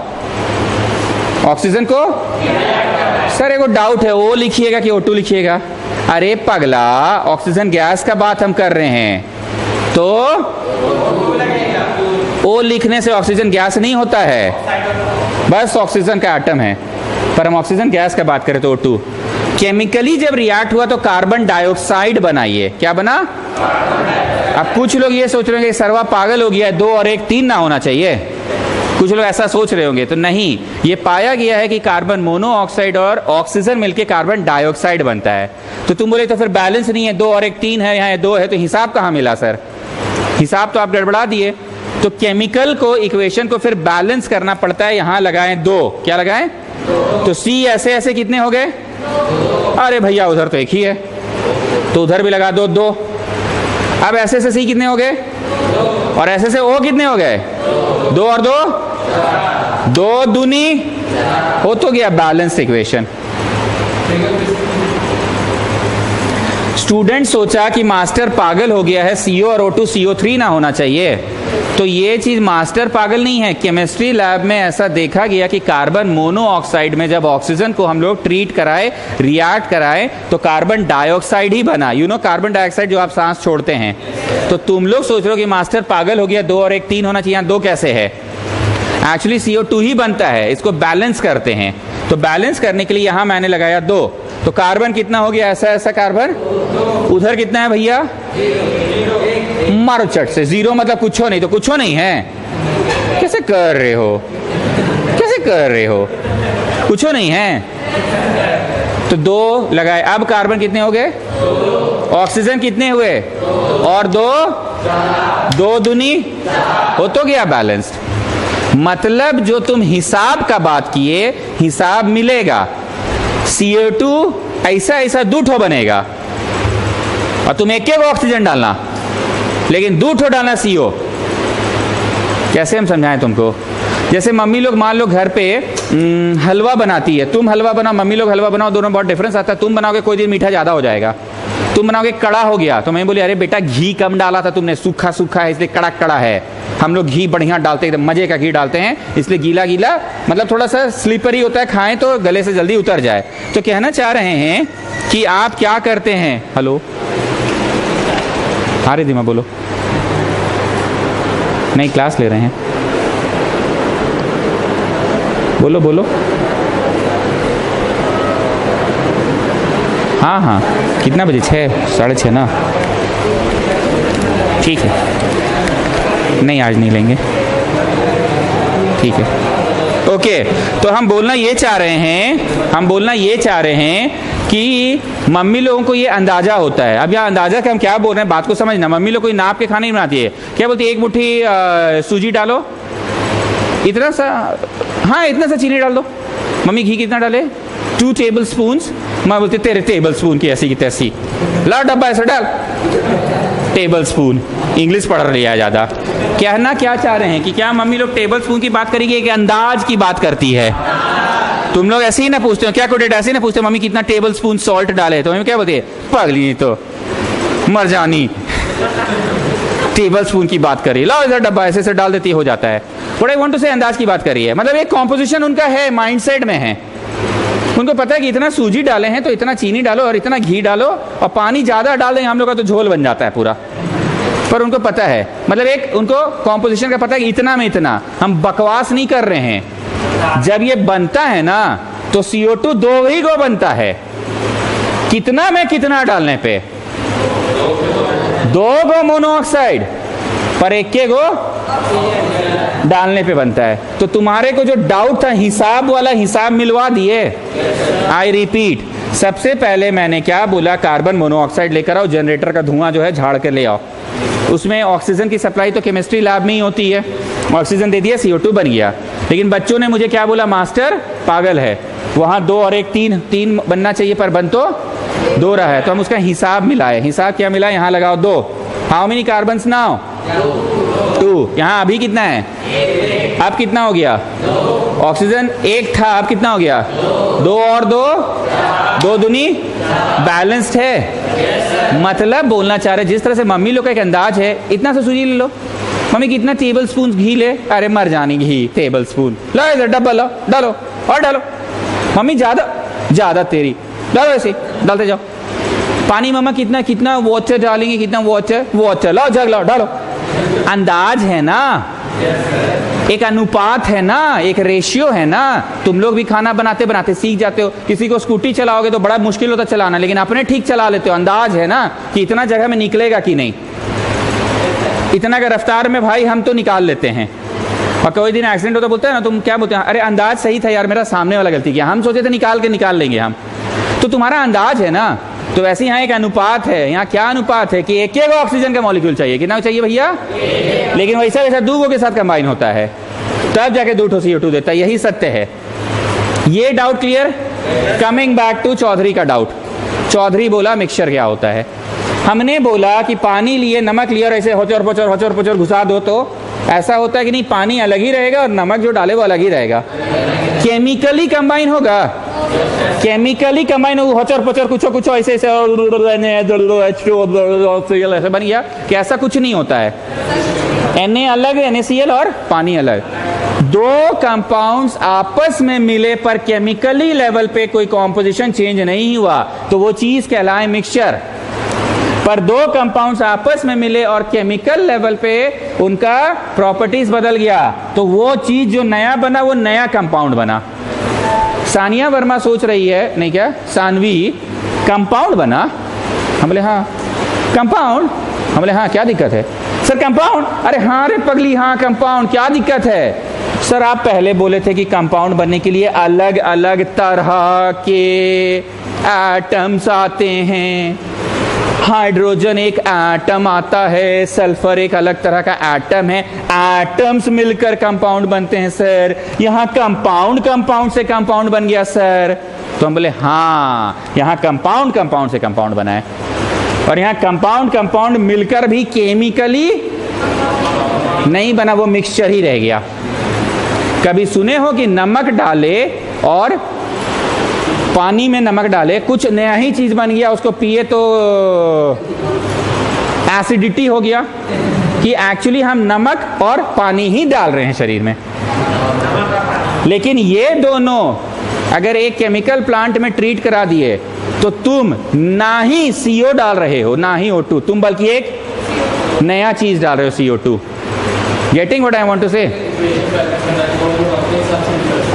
ऑक्सीजन को, सर एक डाउट है, O लिखिएगा कि O2 लिखिएगा? अरे पगला, ऑक्सीजन गैस का बात हम कर रहे हैं, तो O लिखने से ऑक्सीजन गैस नहीं होता है, बस ऑक्सीजन का एटम है। पर हम ऑक्सीजन गैस का बात करें तो O2। केमिकली जब रिएक्ट हुआ तो कार्बन डाइऑक्साइड बनाइए। क्या बना? अब कुछ लोग ये सोच रहे होंगे सर्वा पागल हो गया है, 2 और 1 3 ना होना चाहिए। कुछ लोग ऐसा सोच रहे होंगे, तो नहीं, ये पाया गया है कि कार्बन मोनोऑक्साइड और ऑक्सीजन मिलकर कार्बन डाइऑक्साइड बनता है। तो तुम बोले तो फिर बैलेंस नहीं है, 2 और 1 3 है, यहाँ 2 है, तो हिसाब कहाँ मिला सर? हिसाब तो आप गड़बड़ा दिए। तो केमिकल को, इक्वेशन को फिर बैलेंस करना पड़ता है। यहाँ लगाएं 2, क्या लगाएं? तो C ऐसे कितने हो गए? अरे भैया उधर तो 1 ही है, तो उधर भी लगा दो 2। अब ऐसे से C कितने हो गए? और ऐसे से O कितने हो गए? 2 और 2 दूनी हो तो गया बैलेंस इक्वेशन। स्टूडेंट सोचा कि मास्टर पागल हो गया है, CO और O2 CO3 ना होना चाहिए। तो ये चीज मास्टर पागल नहीं है, केमिस्ट्री लैब में ऐसा देखा गया कि कार्बन मोनोऑक्साइड में जब ऑक्सीजन को हम लोग ट्रीट कराए, रिएक्ट कराए, तो कार्बन डाइऑक्साइड ही बना। कार्बन डाइऑक्साइड जो आप सांस छोड़ते हैं। तो तुम लोग सोच रहे हो कि मास्टर पागल हो गया, 2 और 1 3 होना चाहिए, 2 कैसे है? एक्चुअली CO2 ही बनता है, इसको बैलेंस करते हैं। तो बैलेंस करने के लिए यहां मैंने लगाया 2। तो कार्बन कितना हो गया ऐसा ऐसा कार्बन, उधर कितना है भैया, मारो चट से, 0 मतलब कुछ नहीं, तो कुछ नहीं है। कैसे कर रहे हो, कैसे कर रहे हो, कुछ नहीं है। तो 2 लगाए, अब कार्बन कितने हो गए, ऑक्सीजन कितने हुए, और 2 दूनी हो तो गया बैलेंस्ड। मतलब जो तुम हिसाब का बात किए, हिसाब मिलेगा। CO2 ऐसा ऐसा 2 ठो बनेगा और तुम एक ऑक्सीजन डालना, लेकिन 2 ठो डालना CO। कैसे हम समझाएं तुमको, जैसे मम्मी लोग मान लो घर पे हलवा बनाती है, तुम हलवा बनाओ, मम्मी लोग हलवा बनाओ, दोनों बहुत डिफरेंस आता है। तुम बनाओगे कोई दिन मीठा ज्यादा हो जाएगा, तुम बनाओगे कड़ा हो गया, तो मैं बोली अरे बेटा घी कम डाला था तुमने, सूखा सूखा है इसलिए कड़ा कड़ा है। हम लोग घी बढ़िया डालते हैं, मजे का घी डालते हैं, इसलिए गीला गीला मतलब थोड़ा सा स्लिपरी होता है, खाएं तो गले से जल्दी उतर जाए। तो कहना चाह रहे हैं कि आप क्या करते हैं, हेलो आ रही थी मैं, बोलो नहीं क्लास ले रहे हैं, बोलो बोलो। हाँ हाँ कितना बजे, 6 साढ़े 6 ना, ठीक है, नहीं आज नहीं लेंगे, ठीक है ओके। तो हम बोलना ये चाह रहे हैं, कि मम्मी लोगों को ये अंदाजा होता है। अब यहाँ अंदाजा का हम क्या बोल रहे हैं, बात को समझना। मम्मी लोग कोई नाप के खाना नहीं बनाती है, क्या बोलती है, एक मुट्ठी सूजी डालो, इतना सा, हाँ इतना सा चीनी डाल दो। मम्मी घी कितना डाले, 2 टेबल स्पून। मैं बोलती तेरे टेबल स्पून की ऐसी की तैसी, ला डब्बा ऐसा डाल, टेबल स्पून। इंग्लिश पढ़ लिया है ज्यादा। कहना क्या चाह रहे हैं कि क्या मम्मी लोग टेबल स्पून की बात करेगी कि अंदाज की बात करती है। तुम लोग ऐसे ही ना पूछते हो क्या, कोटेट ऐसे ही ना पूछते हो मम्मी कितना टेबल स्पून सॉल्ट डाले, तो मम्मी क्या बोलती है, पगली तो मर जानी, टेबल स्पून की बात करी, लाओ इधर डब्बा ऐसे डाल देती, हो जाता है। व्हाट आई वांट टू से, अंदाज की बात करी है, मतलब एक कॉम्पोजिशन उनका है, माइंडसेट में है। उनको पता है कि इतना सूजी डाले हैं तो इतना चीनी डालो और इतना घी डालो, और पानी ज्यादा डाल देंगे हम लोग का तो झोल बन जाता है पूरा। पर उनको पता है, मतलब एक उनको कॉम्पोजिशन का पता है कि इतना में इतना। हम बकवास नहीं कर रहे हैं। जब ये बनता है ना तो CO2 2 ही को बनता है। कितना में कितना डालने पे, 2 गो मोनोऑक्साइड पर 1 गो डालने पे बनता है। तो तुम्हारे को जो डाउट था हिसाब वाला, हिसाब मिलवा दिए। आई रिपीट, सबसे पहले मैंने क्या बोला, कार्बन मोनोऑक्साइड लेकर आओ, जनरेटर का धुआं जो है झाड़ कर ले आओ। उसमें ऑक्सीजन की सप्लाई तो केमिस्ट्री लैब में ही होती है, ऑक्सीजन दे दिया, CO2 बन गया। लेकिन बच्चों ने मुझे क्या बोला, मास्टर पागल है, वहां 2 और 1 3 बनना चाहिए पर बन तो 2 रहा है। तो हम उसका हिसाब मिलाए। हिसाब क्या मिला, यहाँ लगाओ 2। How many carbon now, 2। यहाँ अभी कितना है, अब कितना हो गया, ऑक्सीजन 1 था, अब कितना हो गया, 2 और 2 दूनी बैलेंस्ड है। मतलब बोलना चाह रहे जिस तरह से मम्मी लोग का एक अंदाज है, इतना सा सूजी ले लो, मम्मी कितना टेबल स्पून घी ले, अरे मर जानी घी टेबल स्पून, लो इधर डब्बा लो, डालो और डालो। मम्मी ज्यादा तेरी, डालो ऐसे डालते जाओ। पानी मम्मा कितना वाटर डालेंगे, कितना वाटर लाओ, जग लाओ, डालो। अंदाज है ना, एक अनुपात है ना, एक रेशियो है ना। तुम लोग भी खाना बनाते बनाते सीख जाते हो। किसी को स्कूटी चलाओगे तो बड़ा मुश्किल होता चलाना, लेकिन अपने ठीक चला लेते हो। अंदाज है ना कि इतना जगह में निकलेगा कि नहीं, इतना का रफ्तार में भाई हम तो निकाल लेते हैं। और कोई दिन एक्सीडेंट होता बोलते हैं ना, तुम क्या बोलते हैं, अरे अंदाज सही था यार, मेरा सामने वाला गलती किया, हम सोचे थे निकाल लेंगे हम। तो तुम्हारा अंदाज है ना। तो वैसे यहाँ एक अनुपात है। यहाँ क्या अनुपात है कि 1 ऑक्सीजन का मॉलिक्यूल चाहिए, कितना चाहिए भैया, लेकिन वैसा 2 के साथ कंबाइन होता है, तब जाके 2 CO2 देता है। यही सत्य है। ये doubt clear. Coming back to Chaudhary का डाउट। चौधरी बोला मिक्सचर क्या होता है। हमने बोला कि पानी लिए, नमक लिया और ऐसे होचर पोचर घुसा दो तो ऐसा होता है कि नहीं, पानी अलग ही रहेगा और नमक जो डाले वो अलग ही रहेगा। केमिकली कंबाइन होगा, केमिकली कंबाइन हो, होचर पोचर कुछ ऐसे ऐसे बन गया कि ऐसा कुछ नहीं होता है। Na अलग, NaCl और पानी अलग। 2 कंपाउंड्स आपस में मिले पर केमिकली लेवल पे कोई कॉम्पोजिशन चेंज नहीं हुआ तो वो चीज कहलाए मिक्सचर। पर 2 कंपाउंड्स आपस में मिले और केमिकल लेवल पे उनका प्रॉपर्टीज बदल गया तो वो चीज जो नया बना वो नया कंपाउंड बना। सानिया वर्मा सोच रही है, नहीं क्या सानवी, कंपाउंड बना? हम बोले हाँ। कंपाउंड? हम बोले हाँ, क्या दिक्कत है सर? कंपाउंड? अरे हाँ रे पगली, हाँ कंपाउंड, क्या दिक्कत है? सर आप पहले बोले थे कि कंपाउंड बनने के लिए अलग अलग तरह के एटम्स आते हैं। हाइड्रोजन एक एटम आता है, सल्फर एक अलग तरह का एटम है, एटम्स मिलकर कंपाउंड बनते हैं सर। यहाँ कंपाउंड से कंपाउंड बन गया सर। तो हम बोले हाँ, यहाँ कंपाउंड से कंपाउंड बना है, और यहाँ कंपाउंड मिलकर भी केमिकली नहीं बना, वो मिक्सचर ही रह गया। कभी सुने हो कि नमक डाले और पानी में नमक डाले, कुछ नया ही चीज बन गया, उसको पिए तो एसिडिटी हो गया? कि एक्चुअली हम नमक और पानी ही डाल रहे हैं शरीर में। लेकिन ये दोनों अगर एक केमिकल प्लांट में ट्रीट करा दिए तो तुम ना ही CO डाल रहे हो ना ही O2, तुम बल्कि एक नया चीज डाल रहे हो, CO2। Getting what I want to say?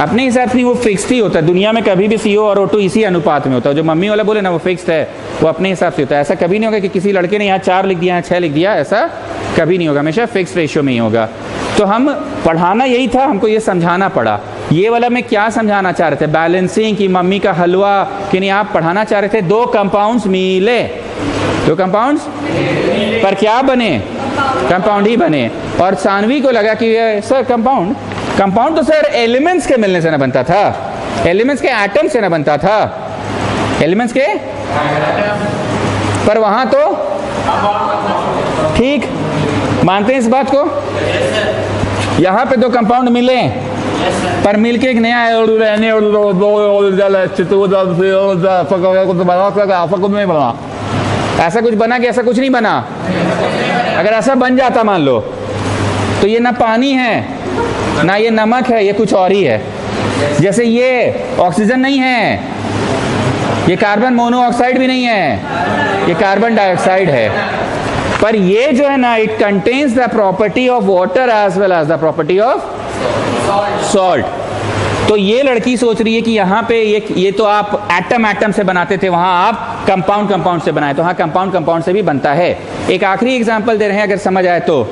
अपने हिसाब से वो फिक्स्ड ही होता है दुनिया में, कभी भी CO और O2 इसी अनुपात में होता है। जो मम्मी वाला बोले ना वो फिक्स्ड है, वो अपने हिसाब से होता है। ऐसा कभी नहीं होगा कि किसी लड़के ने यहाँ 4 लिख दिया, यहाँ 6 लिख दिया, ऐसा कभी नहीं होगा, हमेशा फिक्स रेशियो में ही होगा। तो हम पढ़ाना यही था, हमको ये समझाना पड़ा। ये वाला में क्या समझाना चाह रहे थे? बैलेंसिंग की मम्मी का हलवा कि नहीं, आप पढ़ाना चाह रहे थे 2 कंपाउंड्स मिले, 2 कंपाउंड्स पर क्या बने? कंपाउंड ही बने। और सानवी को लगा कि सर कंपाउंड तो सर एलिमेंट्स के मिलने से ना बनता था, एलिमेंट्स के एटम से ना बनता था, एलिमेंट्स के, पर वहां तो ठीक मानते हैं इस बात को। यहां पे 2 कंपाउंड मिले पर मिलके एक नया ऐसा कुछ बना कि ऐसा कुछ नहीं बना। अगर ऐसा बन जाता मान लो तो ये ना पानी है ना ये नमक है, ये कुछ और ही है। जैसे ये ऑक्सीजन नहीं है, ये कार्बन मोनोऑक्साइड भी नहीं है, ये कार्बन डाइऑक्साइड है। पर ये जो है ना, it contains the property of water as well as the property of salt. तो ये लड़की सोच रही है कि यहाँ पे ये तो आप एटम से बनाते थे, वहां आप कंपाउंड से बनाए, तो हाँ कंपाउंड से भी बनता है। एक आखिरी एग्जांपल दे रहे हैं, अगर समझ आए तो।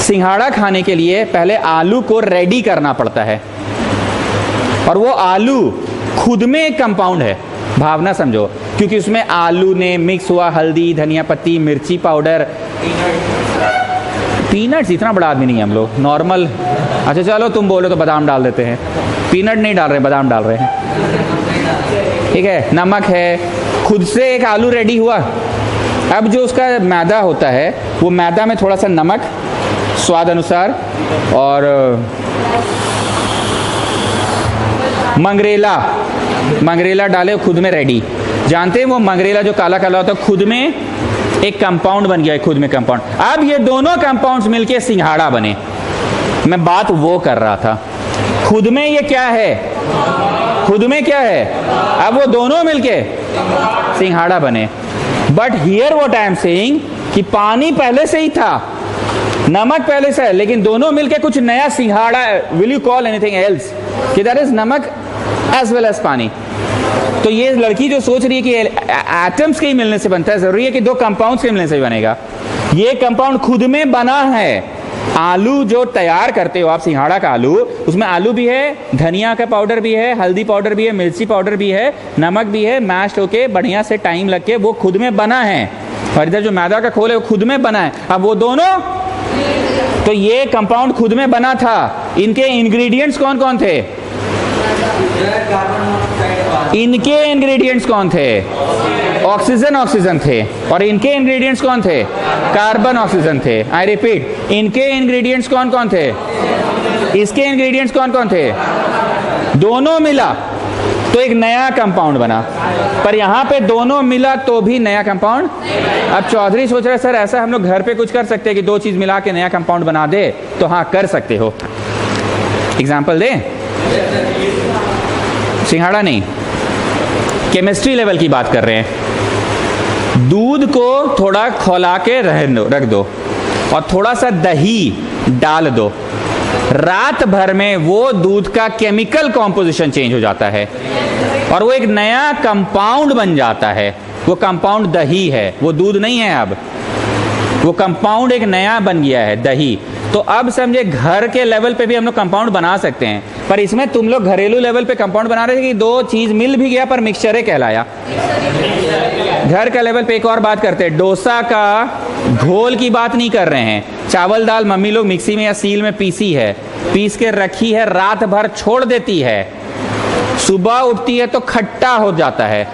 सिंघाड़ा खाने के लिए पहले आलू को रेडी करना पड़ता है, और वो आलू खुद में एक कंपाउंड है, भावना समझो, क्योंकि उसमें आलू ने मिक्स हुआ हल्दी, धनिया पत्ती, मिर्ची पाउडर, पीनट्स। इतना बड़ा आदमी नहीं है हम लोग, नॉर्मल। अच्छा चलो तुम बोलो तो बादाम डाल देते हैं, पीनट नहीं डाल रहे, बादाम डाल रहे हैं, ठीक है। नमक है, खुद से एक आलू रेडी हुआ। अब जो उसका मैदा होता है, वो मैदा में थोड़ा सा नमक स्वाद अनुसार और मंगरेला डाले, खुद में रेडी। जानते हैं वो मंगरेला जो काला काला होता है, खुद में एक कंपाउंड बन गया है, खुद में कंपाउंड। अब ये दोनों कंपाउंड्स मिलके सिंघाड़ा बने। मैं बात वो कर रहा था, खुद में ये क्या है, खुद में क्या है, अब वो दोनों मिलके सिंघाड़ा बने। But here what I am saying कि पानी पहले से ही था, नमक पहले से है, लेकिन दोनों मिलके कुछ नया सिंघाड़ा। Will you call anything else कि दैट इज नमक एज वेल एज पानी? तो ये लड़की जो सोच रही है कि एटम्स के ही मिलने से बनता है, जरूरी है कि 2 कंपाउंड्स के मिलने से भी बनेगा। ये कंपाउंड खुद में बना है। आलू जो तैयार करते हो आप, सिंघाड़ा का आलू, उसमें आलू भी है, धनिया का पाउडर भी है, हल्दी पाउडर भी है, मिर्ची पाउडर भी है, नमक भी है, मैश होके बढ़िया से टाइम लग के वो खुद में बना है। और इधर जो मैदा का खोल है वो खुद में बना है। अब वो दोनों, तो ये कंपाउंड खुद में बना था। इनके इंग्रेडिएंट्स कौन कौन थे? इनके इंग्रेडिएंट्स कौन थे? ऑक्सीजन थे। और इनके इंग्रेडिएंट्स कौन थे? कार्बन ऑक्सीजन थे। आई रिपीट, इनके इंग्रेडिएंट्स कौन कौन थे? इसके इंग्रेडिएंट्स कौन कौन थे? दोनों मिला तो एक नया कंपाउंड बना। पर यहाँ पे दोनों मिला तो भी नया कंपाउंड। अब चौधरी सोच रहे सर ऐसा हम लोग घर पे कुछ कर सकते हैं कि 2 चीज मिला के नया कंपाउंड बना दे? तो हाँ कर सकते हो। एग्जाम्पल दे? सिंघाड़ा नहीं, केमिस्ट्री लेवल की बात कर रहे हैं। दूध को थोड़ा खौला के रख दो और थोड़ा सा दही डाल दो, रात भर में वो दूध का केमिकल कॉम्पोजिशन चेंज हो जाता है और वो एक नया कंपाउंड बन जाता है। वो कंपाउंड दही है, वो दूध नहीं है, अब वो कंपाउंड एक नया बन गया है, दही। तो अब समझे घर के लेवल पे भी हम लोग कंपाउंड बना सकते हैं, पर इसमें तुम लोग घरेलू लेवल पे कंपाउंड बना रहे थे कि दो चीज मिल भी गया पर मिक्सचर है कहलाया। घर का लेवल पे एक और बात करते हैं, डोसा का घोल की बात नहीं कर रहे हैं। चावल दाल मम्मी लोग मिक्सी में या सील में पीसी है, पीस के रखी है, रात भर छोड़ देती है, सुबह उठती है तो खट्टा हो जाता है,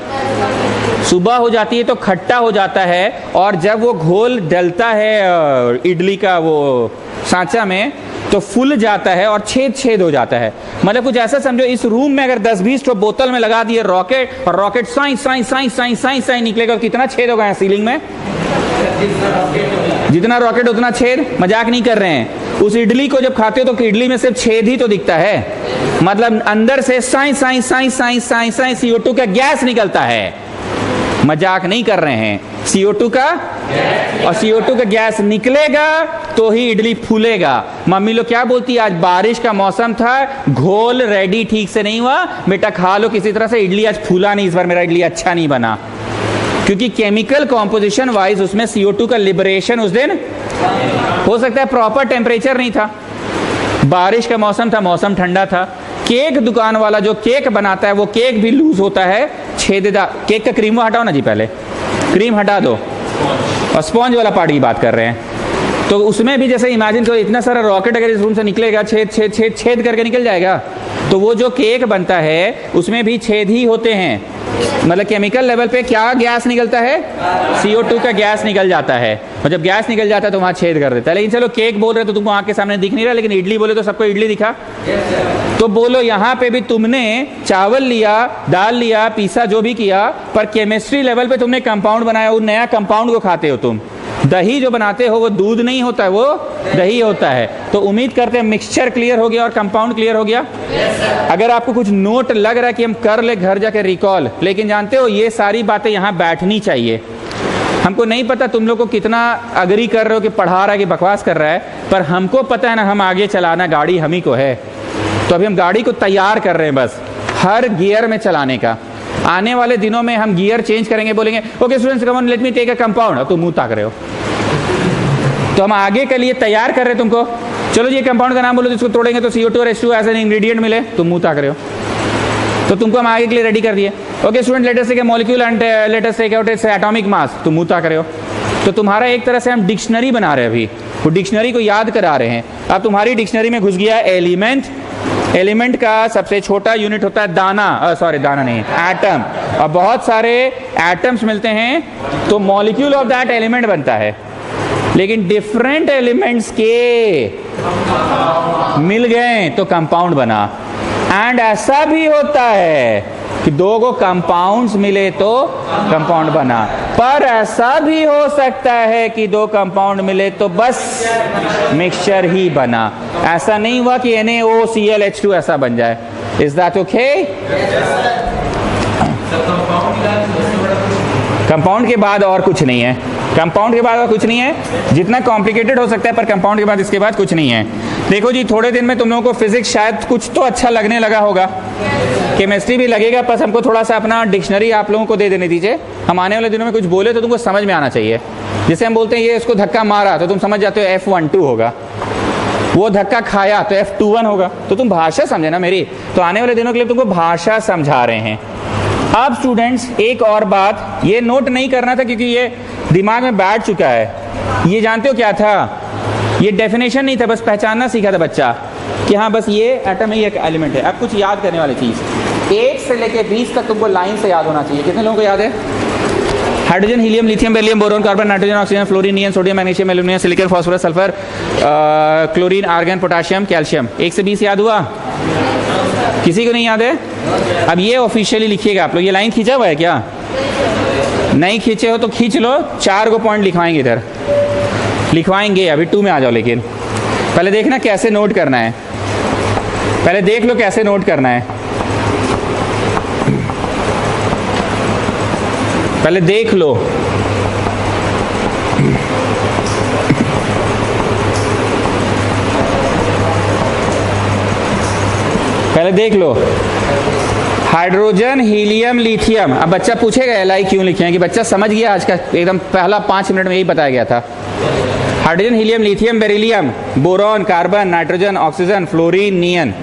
सुबह हो जाती है तो खट्टा हो जाता है, और जब वो घोल डलता है इडली का वो सांचा में तो फूल जाता है और छेद छेद हो जाता है। मतलब कुछ ऐसा समझो, इस रूम में अगर 10-20 तो बोतल में लगा दिए रॉकेट, और रॉकेट साई साई साई साई साई साई निकलेगा, कितना छेद होगा सीलिंग में, जितना रॉकेट उतना छेद। मजाक नहीं कर रहे हैं। उस इडली को जब खाते हो तो इडली में सिर्फ छेद ही तो दिखता है, मतलब अंदर से साई साई साई साई साई साई CO2 का गैस निकलता है। मजाक नहीं कर रहे हैं, CO2 का, और CO2 का गैस निकलेगा तो ही इडली फूलेगा। मम्मी लोग क्या बोलती है, आज बारिश का मौसम था, घोल रेडी ठीक से नहीं हुआ, बेटा खा लो किसी तरह से, इडली आज फूला नहीं, इस बार मेरा इडली अच्छा नहीं बना, क्योंकि केमिकल कॉम्पोजिशन वाइज उसमें CO2 का लिबरेशन उस दिन हो सकता है, प्रॉपर टेम्परेचर नहीं था, बारिश का मौसम था, मौसम ठंडा था। केक दुकान वाला जो केक बनाता है वो केक भी लूज होता है, छेदेदार। केक का क्रीम हटाओ ना जी, पहले क्रीम हटा दो, और स्पॉन्ज वाला पार्ट की बात कर रहे हैं। तो उसमें भी जैसे इमेजिन करो, इतना सारा रॉकेट अगर इस रूम से निकलेगा, छेद छेद छेद छेद करके निकल जाएगा, तो वो जो केक बनता है उसमें भी छेद ही होते हैं। मतलब केमिकल लेवल पे क्या गैस निकलता है, CO2 का गैस निकल जाता है, और जब गैस निकल जाता है तो वहाँ छेद कर देता है। लेकिन चलो केक बोल रहे तो तुमको आँख के सामने दिख नहीं रहा, लेकिन इडली बोले तो सबको इडली दिखा। तो बोलो यहाँ पे भी तुमने चावल लिया, दाल लिया, पीसा, जो भी किया, पर केमिस्ट्री लेवल पे तुमने कंपाउंड बनाया, वो नया कंपाउंड को खाते हो तुम। दही जो बनाते हो वो दूध नहीं होता है, वो दही होता है। तो उम्मीद करते हैं मिक्सचर क्लियर हो गया और कंपाउंड क्लियर हो गया। अगर आपको कुछ नोट लग रहा है कि हम कर ले घर जाके रिकॉल, लेकिन जानते हो ये सारी बातें यहाँ बैठनी चाहिए। हमको नहीं पता तुम लोग को कितना अग्री कर रहे हो कि पढ़ा रहा है कि बकवास कर रहा है, पर हमको पता है ना, हम आगे चलाना गाड़ी हम ही को है। तो अभी हम गाड़ी को तैयार कर रहे हैं बस हर गियर में चलाने का। आने वाले दिनों में हम गियर चेंज करेंगे, बोलेंगे okay students come on let me take a compound, और तुम मुंह ताक रहे हो। तो हम आगे के लिए तैयार कर रहे हैं तुमको, चलो जी कंपाउंड का नाम बोलो, जिसको तोड़ेंगे तो CO2 और H2 एज एन इंग्रेडिएंट मिले, तुम मुंह ताक रहे हो। तो तुमको हम आगे के लिए रेडी कर दिए। Okay student let us take a molecule and let us take out its atomic mass, तुम मुंह ताक रहे हो। तो तुम्हारा एक तरह से हम डिक्शनरी बना रहे हैं अभी, वो डिक्शनरी को याद करा रहे हैं। अब तुम्हारी डिक्शनरी में घुस गया एलिमेंट। एलिमेंट का सबसे छोटा यूनिट होता है दाना, सॉरी दाना नहीं, एटम। और बहुत सारे एटम्स मिलते हैं तो मॉलिक्यूल ऑफ दैट एलिमेंट बनता है। लेकिन डिफरेंट एलिमेंट्स के मिल गए तो कंपाउंड बना। एंड ऐसा भी होता है कि दो को कंपाउंड्स मिले तो कंपाउंड बना, पर ऐसा भी हो सकता है कि दो कंपाउंड मिले तो बस मिक्सचर ही बना। ऐसा नहीं हुआ कि NaOClH2 ऐसा बन जाए। Is that okay? कंपाउंड के बाद और कुछ नहीं है, कंपाउंड के बाद और कुछ नहीं है। जितना कॉम्प्लिकेटेड हो सकता है, पर कंपाउंड के बाद इसके बाद कुछ नहीं है। देखो जी, थोड़े दिन में तुम लोगों को फिजिक्स शायद कुछ तो अच्छा लगने लगा होगा, केमिस्ट्री भी लगेगा, बस हमको थोड़ा सा अपना डिक्शनरी आप लोगों को दे देने दीजिए। हम आने वाले दिनों में कुछ बोले तो तुमको समझ में आना चाहिए। जैसे हम बोलते हैं ये इसको धक्का मारा तो तुम समझ जाते हो F12 होगा, वो धक्का खाया तो F21 होगा। तो तुम भाषा समझे ना मेरी। तो आने वाले दिनों के लिए तुमको भाषा समझा रहे हैं। अब स्टूडेंट्स एक और बात, ये नोट नहीं करना था क्योंकि ये दिमाग में बैठ चुका है। ये जानते हो क्या था? ये डेफिनेशन नहीं था, बस पहचानना सीखा था बच्चा कि हाँ बस ये एटम ही एक एलिमेंट है। अब कुछ याद करने वाली चीज़, 1 से लेके 20 तक तुमको लाइन से याद होना चाहिए। कितने लोगों को याद है? Hydrogen, helium, lithium, beryllium, boron, carbon, nitrogen, oxygen, fluorine, neon, sodium, magnesium, aluminium, silicon, phosphorus, sulphur, chlorine, argon, potassium, calcium. 1 से 20 याद हुआ? किसी को नहीं याद है? अब ये ऑफिशियली लिखिएगा आप लोग। ये लाइन खींचा हुआ है क्या? नहीं खींचे हो तो खींच लो। 4 को पॉइंट लिखवाएंगे, इधर लिखवाएंगे। अभी 2 में आ जाओ, लेकिन पहले देखना कैसे नोट करना है। पहले देख लो कैसे नोट करना है, पहले देख लो। पहले देख लो, हाइड्रोजन, हीलियम, लिथियम। अब बच्चा पूछेगा Li क्यों लिखे हैं, कि बच्चा समझ गया आज का एकदम पहला 5 मिनट में यही बताया गया था। Hydrogen, helium, lithium, beryllium, boron, carbon, nitrogen, oxygen, fluorine, neon.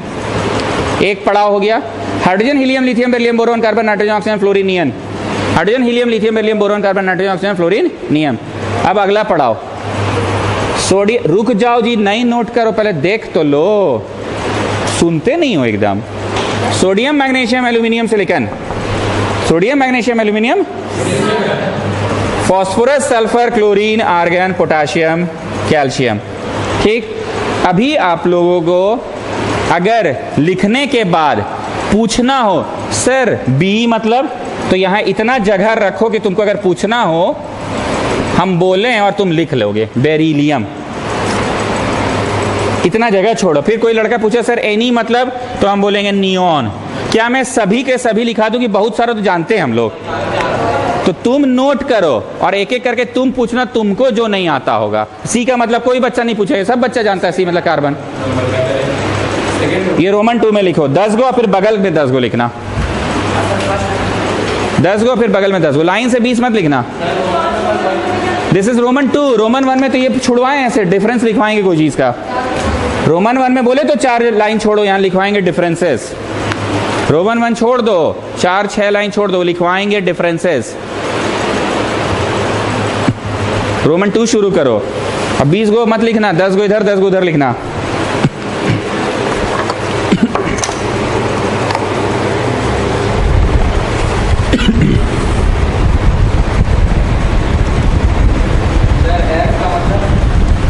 एक पड़ाव हो गया, hydrogen, helium, lithium, beryllium, boron, carbon, nitrogen, oxygen, fluorine, neon. Hydrogen, helium, lithium, beryllium, boron, carbon, nitrogen, oxygen, fluorine, neon. अब अगला पड़ाव सोडियम। रुक जाओ जी, नहीं नोट करो, पहले देख तो लो, सुनते नहीं हो एकदम। Sodium, magnesium, aluminium, silicon. Sodium, magnesium, aluminium, phosphorus, sulphur, chlorine, argon, potassium, calcium. ठीक, अभी आप लोगों को अगर लिखने के बाद पूछना हो सर बी मतलब, तो यहां इतना जगह रखो कि तुमको अगर पूछना हो हम बोलें और तुम लिख लोगे बेरिलियम, इतना जगह छोड़ो। फिर कोई लड़का पूछे सर एनी मतलब, तो हम बोलेंगे नियॉन। क्या मैं सभी के सभी लिखा दूं कि बहुत सारा तो जानते हैं हम लोग? तो तुम नोट करो और एक एक करके तुम पूछना तुमको जो नहीं आता होगा। सी का मतलब कोई बच्चा नहीं पूछेगा, सब बच्चा जानता है सी मतलब कार्बन। ये रोमन 2 में लिखो 10 गो, फिर बगल में 10 गो लिखना, 10 गो फिर बगल में 10 गो, लाइन से 20 मत लिखना। This is Roman 2। रोमन 1 में तो ये छुड़वाए ऐसे डिफरेंस लिखवाएंगे कोई चीज का। रोमन 1 में बोले तो 4 लाइन छोड़ो, यहां लिखवाएंगे डिफरेंसेस। रोमन 1 छोड़ दो, 4-6 लाइन छोड़ दो, लिखवाएंगे डिफरेंसेस। रोमन 2 शुरू करो। अब 20 गो मत लिखना, 10 गो इधर 10 गो उधर लिखना।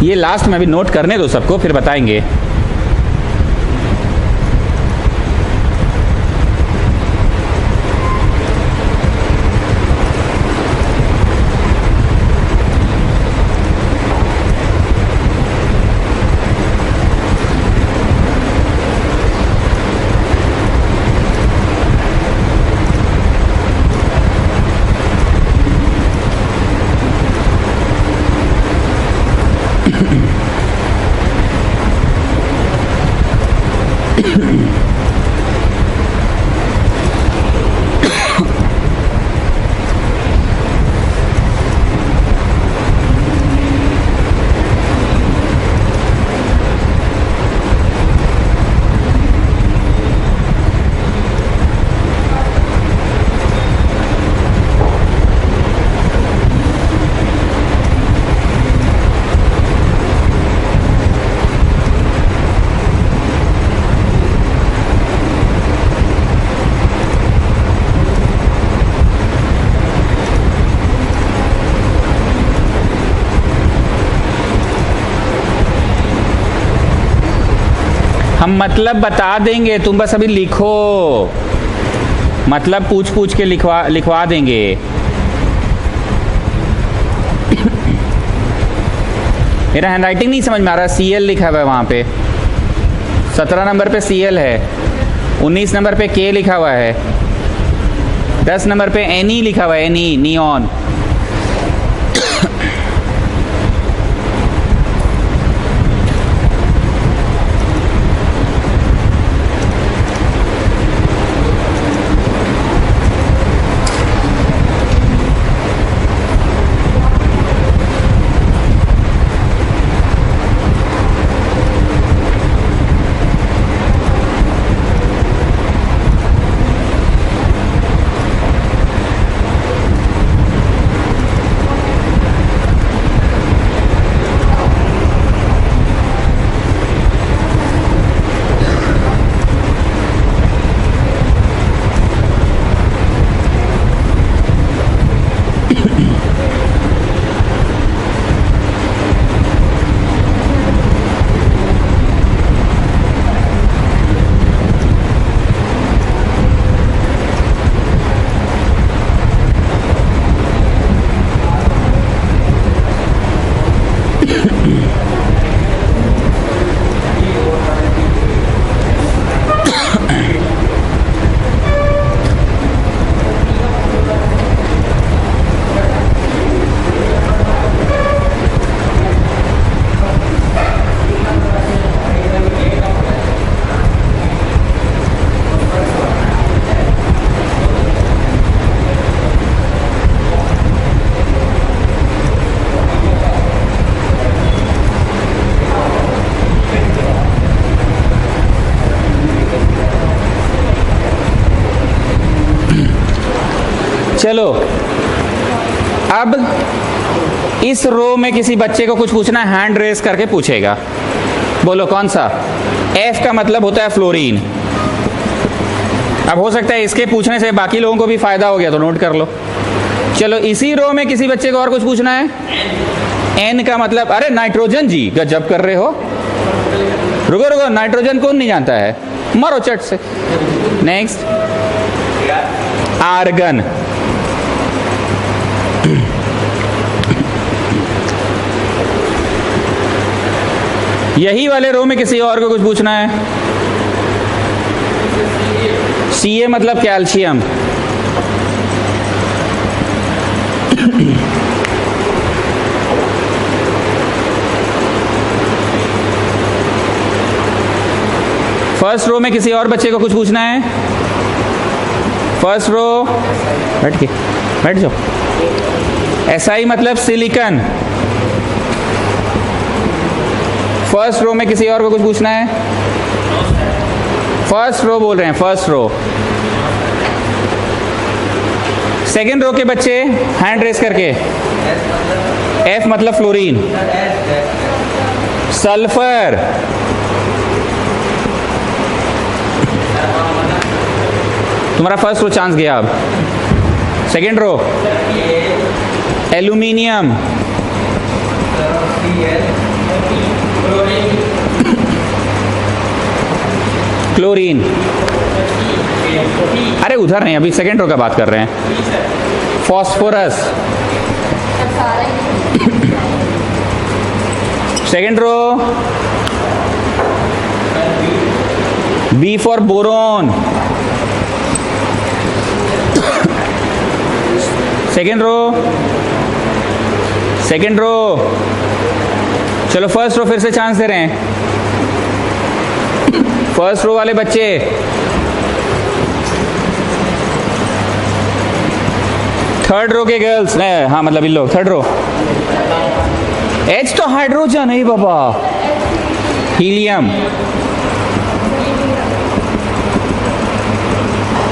ये लास्ट में अभी नोट करने दो सबको, फिर बताएंगे। हम मतलब बता देंगे, तुम बस अभी लिखो, मतलब पूछ पूछ के लिखवा देंगे। मेरा हैंडराइटिंग नहीं समझ में आ रहा। CL लिखा हुआ है वहां पे, 17 नंबर पे CL है, 19 नंबर पे K लिखा हुआ है, 10 नंबर पे NE लिखा हुआ है, NE नियॉन। चलो अब इस रो में किसी बच्चे को कुछ पूछना है, हैंड रेस करके पूछेगा। बोलो कौन सा? F का मतलब होता है फ्लोरीन। अब हो सकता है इसके पूछने से बाकी लोगों को भी फायदा हो गया, तो नोट कर लो। चलो इसी रो में किसी बच्चे को और कुछ पूछना है। N का मतलब, अरे नाइट्रोजन जी, गजब कर रहे हो। रुको रुको, नाइट्रोजन कौन नहीं जानता है? मारो चट से। Next, argon. यही वाले रो में किसी और को कुछ पूछना है। Ca मतलब कैल्शियम। फर्स्ट रो में किसी और बच्चे को कुछ पूछना है। फर्स्ट रो, बैठ जाओ। Si मतलब सिलिकॉन। फर्स्ट रो में किसी और को कुछ पूछना है। फर्स्ट रो बोल रहे हैं, फर्स्ट रो। सेकेंड रो के बच्चे हैंड रेस करके। F मतलब फ्लोरीन। सल्फर। तुम्हारा फर्स्ट रो चांस गया। अब सेकेंड रो, एल्यूमिनियम। क्लोरीन। अरे उधर नहीं, अभी सेकेंड रो का बात कर रहे हैं। Phosphorus. Second row, B for boron. Second row, second row. चलो फर्स्ट रो फिर से चांस दे रहे हैं। फर्स्ट रो वाले बच्चे, थर्ड रो के गर्ल्स, हाँ मतलब इन लोग थर्ड रो। H तो हाइड्रोजन है बाबा। Helium,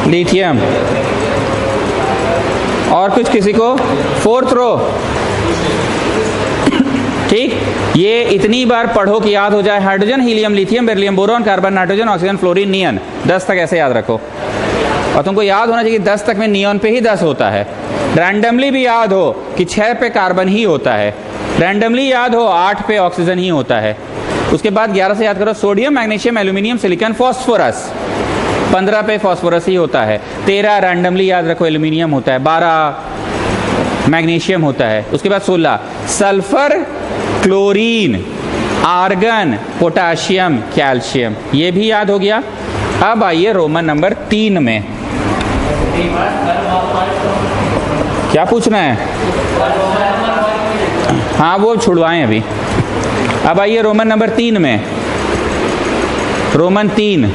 lithium. और कुछ किसी को? Fourth row. ठीक, ये इतनी बार पढ़ो कि याद हो जाए। Hydrogen, helium, lithium, beryllium, boron, carbon, nitrogen, oxygen, fluorine, neon. 10 तक ऐसे याद रखो। और तुमको याद होना चाहिए 10 तक में नियॉन पे ही 10 होता है। रैंडमली भी याद हो कि 6 पे कार्बन ही होता है। रैंडमली याद हो 8 पे ऑक्सीजन ही होता है। उसके बाद 11 से याद करो sodium, magnesium, aluminium, silicon, phosphorus. 15 पे फॉस्फोरस ही होता है। 13 रैंडमली याद रखो एल्यूमिनियम होता है। 12 मैग्नीशियम होता है। उसके बाद 16 sulphur, chlorine, argon, potassium, calcium. ये भी याद हो गया। अब आइए रोमन नंबर 3 में। क्या पूछना है? हाँ वो छुड़वाएं अभी। अब आइए रोमन नंबर 3 में। रोमन 3,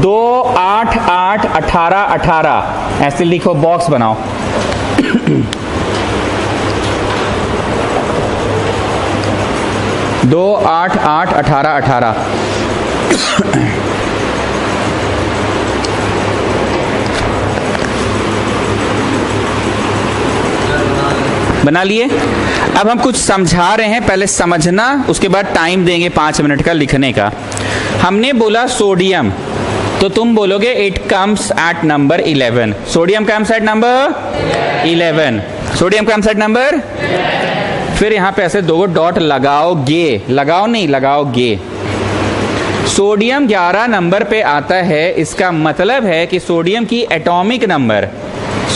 2, 8, 8, 18, 18 ऐसे लिखो, बॉक्स बनाओ। दो, 8, 8, 18, 18। बना लिए? अब हम कुछ समझा रहे हैं, पहले समझना, उसके बाद टाइम देंगे 5 मिनट का लिखने का। हमने बोला सोडियम, तो तुम बोलोगे it comes at number 11। Sodium comes at number 11। Sodium comes at number, फिर यहां पे ऐसे 2 डॉट लगाओगे, लगाओ नहीं लगाओगे। सोडियम 11 नंबर पे आता है, इसका मतलब है कि सोडियम की एटॉमिक नंबर,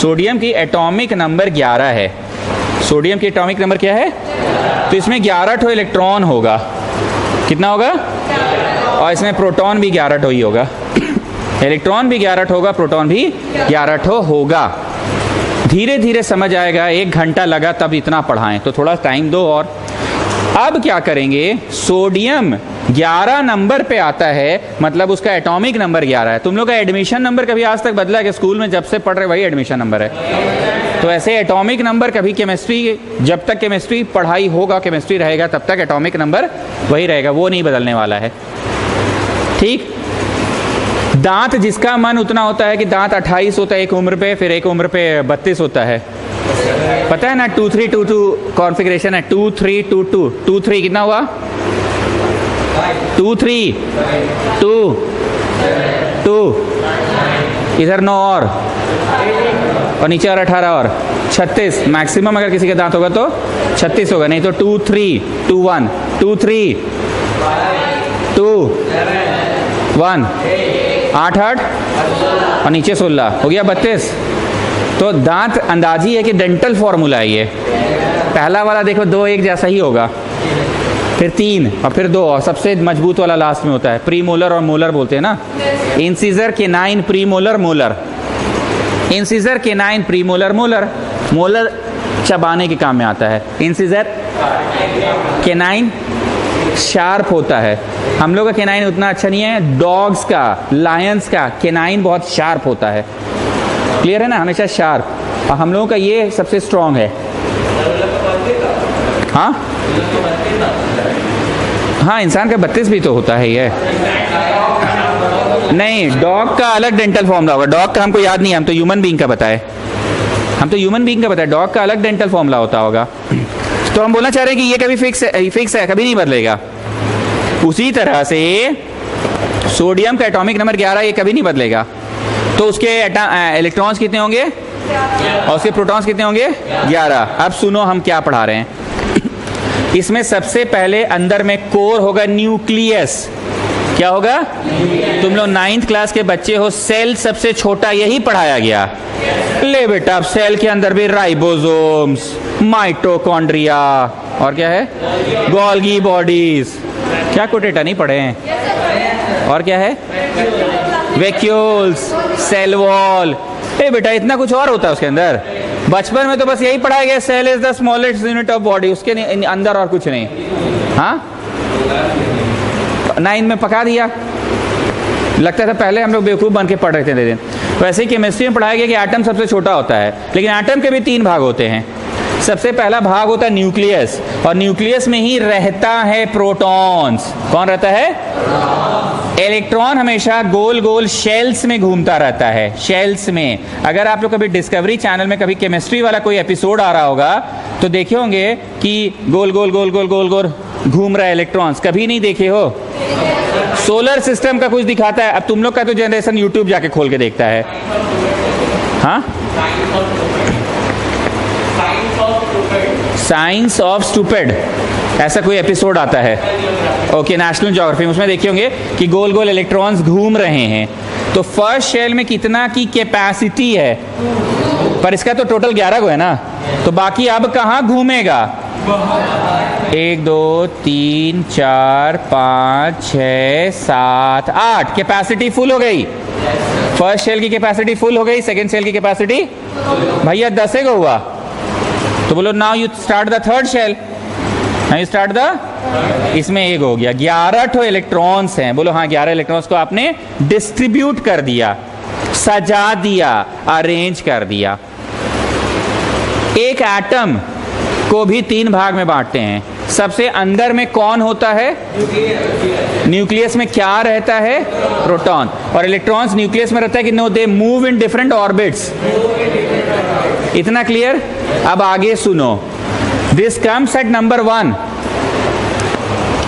सोडियम की एटॉमिक नंबर 11 है। सोडियम की एटॉमिक नंबर क्या है? तो इसमें 11 ठो इलेक्ट्रॉन होगा। कितना होगा? और इसमें प्रोटॉन भी 11 ठो ही होगा। इलेक्ट्रॉन भी 11 ठो होगा, प्रोटॉन भी 11 ठो होगा। धीरे धीरे समझ आएगा, 1 घंटा लगा तब इतना पढ़ाएं, तो थोड़ा टाइम दो। और अब क्या करेंगे? सोडियम 11 नंबर पे आता है, मतलब उसका एटॉमिक नंबर 11 है। तुम लोग का एडमिशन नंबर कभी आज तक बदला है कि स्कूल में जब से पढ़ रहे वही एडमिशन नंबर है? तो ऐसे एटॉमिक नंबर कभी केमिस्ट्री, जब तक केमिस्ट्री पढ़ाई होगा, केमिस्ट्री रहेगा, तब तक एटॉमिक नंबर वही रहेगा, वो नहीं बदलने वाला है। ठीक, दांत जिसका मन उतना होता है कि दांत 28 होता है एक उम्र पे, फिर एक उम्र पे 32 होता है, पता है ना? 2-3-2-2 कॉन्फ़िगरेशन है, 2-3-2-2, 2-3 कितना हुआ? 2-3-2-2, इधर 9 और नीचे और 18 और 36, मैक्सिमम अगर किसी का दांत होगा तो 36 होगा, नहीं तो 2-3-2-1, 2-3-2-1, 8-8 और नीचे 16 हो गया 32। तो दांत अंदाजी है कि डेंटल फॉर्मूला है ये। पहला वाला देखो 2 एक जैसा ही होगा, फिर 3 और फिर 2 और सबसे मजबूत वाला लास्ट में होता है। प्री मोलर और मोलर बोलते हैं ना, incisor, canine, pre molar, molar. Incisor, canine, pre molar, molar. Molar चबाने के काम में आता है, इंसिजर केनाइन शार्प होता है। हम लोग का केनाइन उतना अच्छा नहीं है, डॉग्स का, लायंस का केनाइन बहुत शार्प होता है, क्लियर है ना, हमेशा शार्प। और हम लोगों का ये सबसे स्ट्रांग है। हाँ हाँ, इंसान का 32 भी तो होता है ये। नहीं, डॉग का अलग डेंटल फॉर्मूला होगा, डॉग का हमको याद नहीं है, हम तो ह्यूमन बीइंग का बताए, हम तो ह्यूमन बीइंग का बताए, डॉग का अलग डेंटल फॉर्मूला होता होगा। तो हम बोलना चाह रहे हैं कि ये कभी फिक्स है, कभी नहीं बदलेगा। उसी तरह से सोडियम का एटॉमिक नंबर 11 ये कभी नहीं बदलेगा। तो उसके इलेक्ट्रॉन्स कितने होंगे और उसके प्रोटॉन्स कितने होंगे? 11। अब सुनो हम क्या पढ़ा रहे हैं। इसमें सबसे पहले अंदर में कोर होगा, न्यूक्लियस। क्या होगा? तुम लोग 9th क्लास के बच्चे हो, सेल सबसे छोटा यही पढ़ाया गया। ले बेटा, अब सेल के अंदर भी राइबोसोम्स, माइटोकॉन्ड्रिया और क्या है, गोल्गी बॉडीज। क्या कोटेटा नहीं पढ़े हैं? और क्या है, वैक्यूल्स, सेल वॉल। ए बेटा, इतना कुछ और होता है उसके अंदर। बचपन में तो बस यही पढ़ाया गया, cell is the smallest unit of body, उसके अंदर और कुछ नहीं। हाँ, 9 में पका दिया। लगता था पहले हम लोग बेवकूफ़ बन के पढ़ रहे थे दिन। वैसे ही केमिस्ट्री में पढ़ाया गया कि एटम सबसे छोटा होता है, लेकिन एटम के भी 3 भाग होते हैं। सबसे पहला भाग होता है न्यूक्लियस, और न्यूक्लियस में ही रहता है प्रोटॉन्स। कौन रहता है? इलेक्ट्रॉन हमेशा गोल गोल शेल्स में घूमता रहता है, शेल्स में। अगर आप लोग कभी डिस्कवरी चैनल में कभी केमिस्ट्री वाला कोई एपिसोड आ रहा होगा तो देखे होंगे कि गोल गोल गोल गोल गोल गोल घूम रहा है इलेक्ट्रॉन्स। कभी नहीं देखे हो? सोलर सिस्टम का कुछ दिखाता है। अब तुम लोग का तो जनरेशन यूट्यूब जाके खोल के देखता है। हाँ, साइंस ऑफ स्टूपिड ऐसा कोई एपिसोड आता है, ओके, नेशनल ज्योग्राफी में। उसमें देखे होंगे कि गोल गोल इलेक्ट्रॉन्स घूम रहे हैं। तो फर्स्ट शेल में कितना की कैपेसिटी है? पर इसका तो टोटल 11 को है ना, तो बाकी अब कहाँ घूमेगा? 1 2 3 4 5 6 7 8। कैपेसिटी फुल हो गई। फर्स्ट शेल की कैपेसिटी फुल हो गई, सेकेंड शेल की कैपेसिटी भैया 10 को हुआ। तो बोलो now you start the third shell, you start the, इसमें 1 हो गया। 11 ठो इलेक्ट्रॉन्स हैं। बोलो हाँ, 11 इलेक्ट्रॉन्स को आपने डिस्ट्रीब्यूट कर दिया, सजा दिया, अरेंज कर दिया। एक एटम को भी 3 भाग में बांटते हैं। सबसे अंदर में कौन होता है? न्यूक्लियस में क्या रहता है? प्रोटॉन। और इलेक्ट्रॉन्स न्यूक्लियस में रहता है कि no, they move in different orbits. इतना क्लियर? अब आगे सुनो, दिस कम्स एट नंबर 1।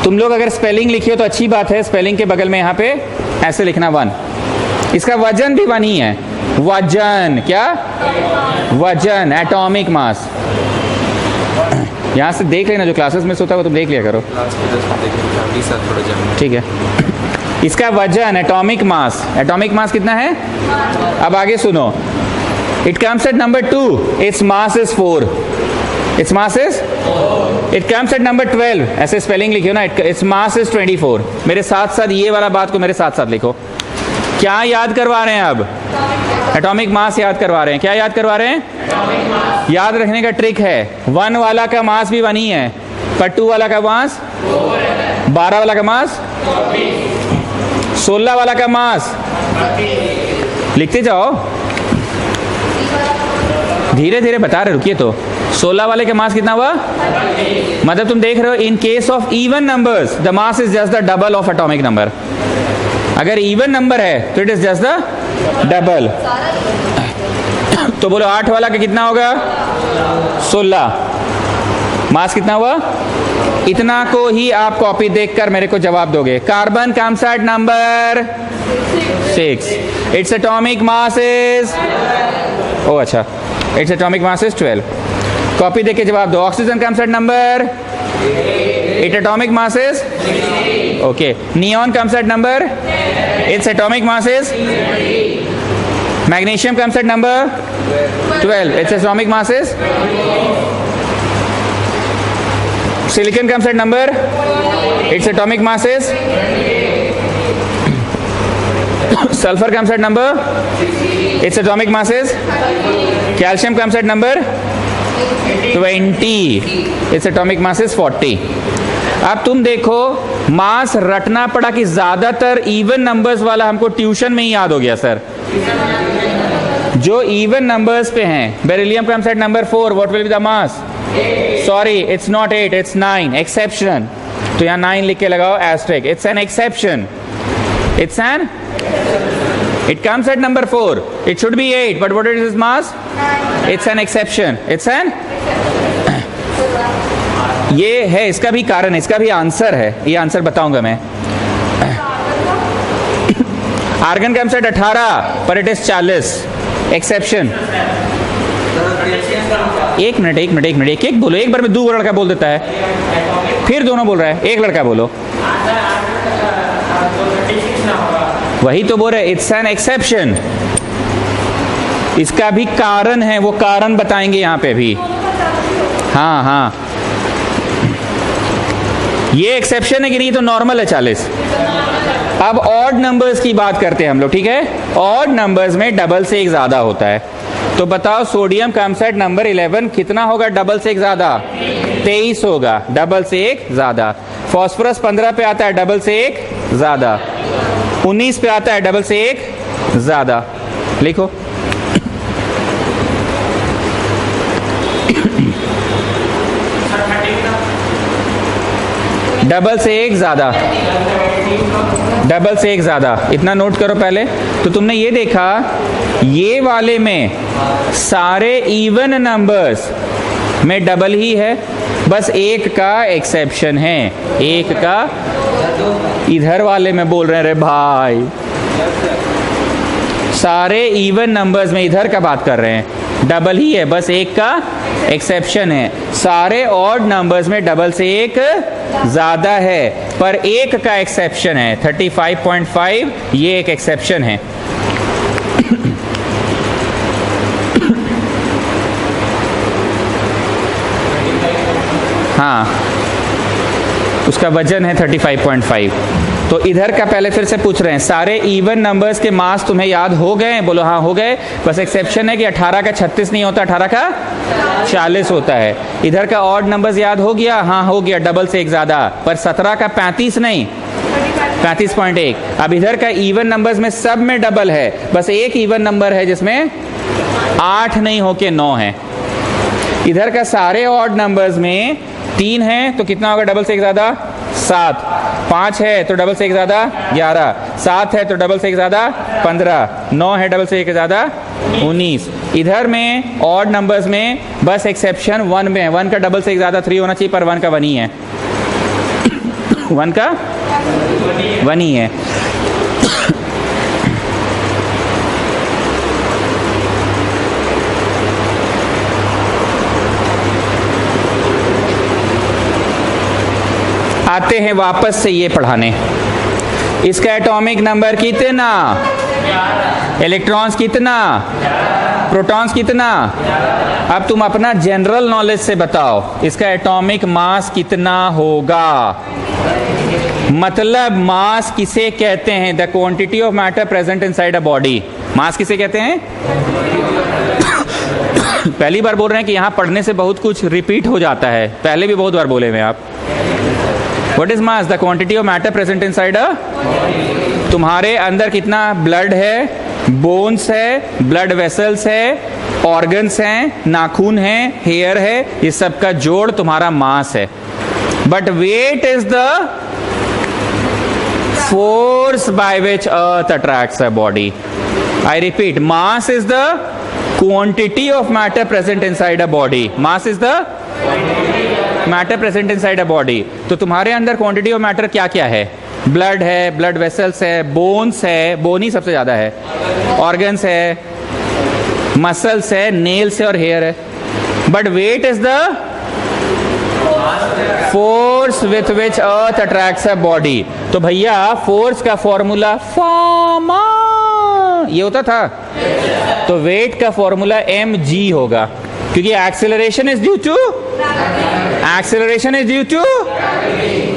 तुम लोग अगर स्पेलिंग लिखिए तो अच्छी बात है, स्पेलिंग के बगल में यहाँ पे ऐसे लिखना 1। इसका वजन भी 1 ही है। वजन क्या? वजन, एटॉमिक मास। यहाँ से देख लेना, जो क्लासेस में होता है वो तुम देख लिया करो, ठीक है। इसका वजन, एटॉमिक मास, एटॉमिक मास कितना है? अब आगे सुनो, it comes at number 2, its mass is 4। Its mass is, it comes at number 12, ऐसे स्पेलिंग लिखियो ना, इट्स मास इज 24। मेरे साथ साथ ये वाला बात को मेरे साथ साथ लिखो। क्या याद करवा रहे हैं अब? एटॉमिक मास याद करवा रहे हैं। क्या याद करवा रहे हैं? याद रखने का ट्रिक है, 1 वाला का मास भी 1 ही है, पर 2 वाला का मास 12 वाला का मास 16 वाला का मास। लिखते जाओ, धीरे धीरे बता रहे, रुकिए। तो 16 वाले का मास कितना हुआ? मतलब तुम देख रहे हो, in case of even numbers the mass is just the double of atomic number. अगर इवन नंबर है तो it is just the double. तो बोलो 8 वाला का कितना होगा? 16। मास कितना हुआ? इतना को ही आप कॉपी देखकर मेरे को जवाब दोगे। Carbon comes at number 6। Its atomic mass is, ओ अच्छा, its atomic mass is 12। Copy देख के जवाब दो। Oxygen comes at number, its atomic mass is, okay. Neon comes at number, its atomic mass is, magnesium comes at number 12, its atomic mass is, silicon comes at number, its atomic mass is, sulfur comes at number, its atomic mass is, calcium comes at number 20, its atomic mass is 40। अब तुम देखो मास रटना पड़ा कि ज्यादातर even numbers वाला हमको tuition में ही याद हो गया सर। जो इवन नंबर्स पे हैं, beryllium comes at number 4, what will be the mass? Sorry, it's not 8, it's 9, exception. तो यहाँ 9 लिख के लगाओ asterisk, it's an exception, it's an, it comes at number 4, it should be 8, but what is its mass? It's an exception, it's an, ये है, इसका भी कारण, इसका भी आंसर है, ये आंसर बताऊंगा मैं। आर्गन कम्स एट 18, पर इट इज 40, एक्सेप्शन। एक मिनट एक बोलो, एक बार में 2 लड़का बोल देता है, फिर दोनों बोल रहा है, एक लड़का बोलो। वही तो बोल रहे, इट्स एन एक्सेप्शन। इसका भी कारण है, वो कारण बताएंगे यहां पे भी। हाँ हाँ, ये एक्सेप्शन है कि नहीं? तो नॉर्मल है 40। अब ऑड नंबर्स की बात करते हैं हम लोग, ठीक है? ऑड नंबर्स में डबल से एक ज्यादा होता है। तो बताओ सोडियम कम्स एट नंबर 11, कितना होगा डबल से एक ज्यादा? 23 होगा, डबल से एक ज्यादा। फास्फोरस 15 पे आता है, डबल से एक ज्यादा। 19 पे आता है, डबल से एक ज्यादा। लिखो। डबल से एक ज्यादा, डबल से एक ज्यादा, इतना नोट करो पहले। तो तुमने ये देखा, ये वाले में सारे इवन नंबर्स में डबल ही है, बस एक का एक्सेप्शन है, एक का। इधर वाले में बोल रहे हैं रे भाई, सारे इवन नंबर्स में इधर का बात कर रहे हैं, डबल ही है, बस एक का एक्सेप्शन है। सारे ऑड नंबर्स में डबल से एक ज्यादा है, पर एक का एक्सेप्शन है, 35.5, ये एक एक्सेप्शन है। हाँ, उसका वजन है 35.5। तो इधर का पहले फिर से पूछ रहे हैं, सारे इवन नंबर्स के मास तुम्हें याद हो गए? बोलो हाँ हो गए। बस एक्सेप्शन है कि 18 का 36 नहीं होता, 18 का 40 होता है। इधर का ऑड नंबर्स याद हो गया? हाँ हो गया, डबल से एक ज्यादा। पर 17 का 35 नहीं, 35.1। अब इधर का इवन नंबर्स में सब में डबल है, बस एक इवन नंबर है जिसमें 8 नहीं होके 9 है। इधर का सारे ऑड नंबर्स में 3 है, तो कितना होगा डबल से एक ज्यादा? 7। 5 है तो डबल से एक ज्यादा 11। 7 है तो डबल से एक ज्यादा 15। 9 है डबल से एक ज्यादा 19। इधर में ऑड नंबर्स में बस एक्सेप्शन 1 में है, 1 का डबल से एक ज्यादा 3 होना चाहिए, पर 1 का 1 ही है। 1 का 1 ही है। आते हैं वापस से ये पढ़ाने। इसका एटॉमिक नंबर कितना? इलेक्ट्रॉन्स कितना? प्रोटॉन्स कितना? अब तुम अपना जनरल नॉलेज से बताओ, इसका एटॉमिक मास कितना होगा? मतलब मास किसे कहते हैं? The quantity of matter present inside a body. Mass किसे कहते हैं? पहली बार बोल रहे हैं कि यहां पढ़ने से बहुत कुछ रिपीट हो जाता है, पहले भी बहुत बार बोले हुए आप। What is mass? The quantity of matter present inside a? तुम्हारे अंदर कितना ब्लड है, बोन्स है, ब्लड वेसल्स है, ऑर्गन्स हैं, नाखून है, हेयर है, ये सब का जोड़ तुम्हारा मास है। But weight is the force by which earth attracts a body. I repeat, mass is the quantity of matter present inside a body. Mass is the matter present inside a body. तो तुम्हारे अंदर quantity of matter क्या क्या है? Blood है, blood vessels है, bones है, bone ही सबसे ज्यादा है, ऑर्गन्स है, मसल्स है, नेल्स है और हेयर है. But weight is the force with which earth attracts a body. तो भैया फोर्स का फॉर्मूला फामा ये होता था, तो वेट का फॉर्मूला mg होगा, क्योंकि acceleration is due to